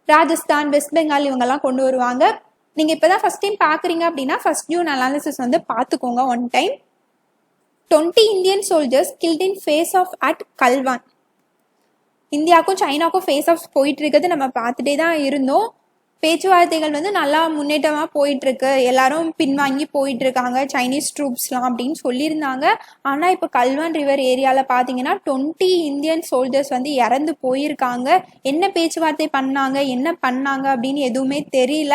ராஜஸ்தான், வெஸ்ட் பெங்கால் இவங்கெல்லாம் கொண்டு வருவாங்க. நீங்கள் இப்போ தான் ஃபர்ஸ்ட் டைம் பார்க்குறீங்க அப்படின்னா ஃபர்ஸ்ட் ஜூன் அனாலிசிஸ் வந்து பார்த்துக்கோங்க one time. 20 Indian soldiers killed in face off at Galwan. இந்தியாவுக்கும் சைனாவுக்கும் ஃபேஸ் ஆஃப் போயிட்டு இருக்கிறது நம்ம பார்த்துட்டே தான் இருந்தோம். பேச்சுவார்த்தைகள் வந்து நல்லா முன்னேற்றமாக போயிட்டுருக்கு, எல்லாரும் பின்வாங்கி போயிட்டு இருக்காங்க சைனீஸ் ட்ரூப்ஸ்லாம் அப்படின்னு சொல்லியிருந்தாங்க. ஆனால் இப்போ கல்வான் ரிவர் ஏரியாவில் பார்த்தீங்கன்னா 20 இந்தியன் சோல்ஜர்ஸ் வந்து இறந்து போயிருக்காங்க. என்ன பேச்சுவார்த்தை பண்ணாங்க, என்ன பண்ணாங்க அப்படின்னு எதுவுமே தெரியல.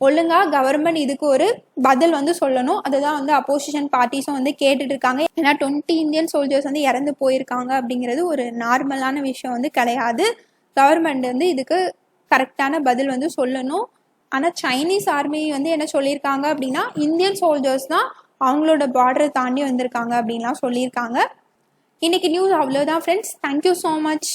ஒழுங்காக கவர்மெண்ட் இதுக்கு ஒரு பதில் வந்து சொல்லணும். அதுதான் வந்து அப்போசிஷன் பார்ட்டிஸும் வந்து கேட்டுட்டு இருக்காங்க. ஏன்னா 20 இந்தியன் சோல்ஜர்ஸ் வந்து இறந்து போயிருக்காங்க அப்படிங்கிறது ஒரு நார்மலான விஷயம் வந்து கிடையாது. கவர்மெண்ட் வந்து இதுக்கு கரெக்டான பதில் வந்து சொல்லணும். ஆனால் சைனீஸ் ஆர்மி வந்து என்ன சொல்லியிருக்காங்க அப்படின்னா இந்தியன் சோல்ஜர்ஸ் தான் அவங்களோட பார்டரை தாண்டி வந்திருக்காங்க அப்படின்லாம் சொல்லியிருக்காங்க. இன்னைக்கு நியூஸ் அவ்வளோதான் ஃப்ரெண்ட்ஸ். Thank you so much.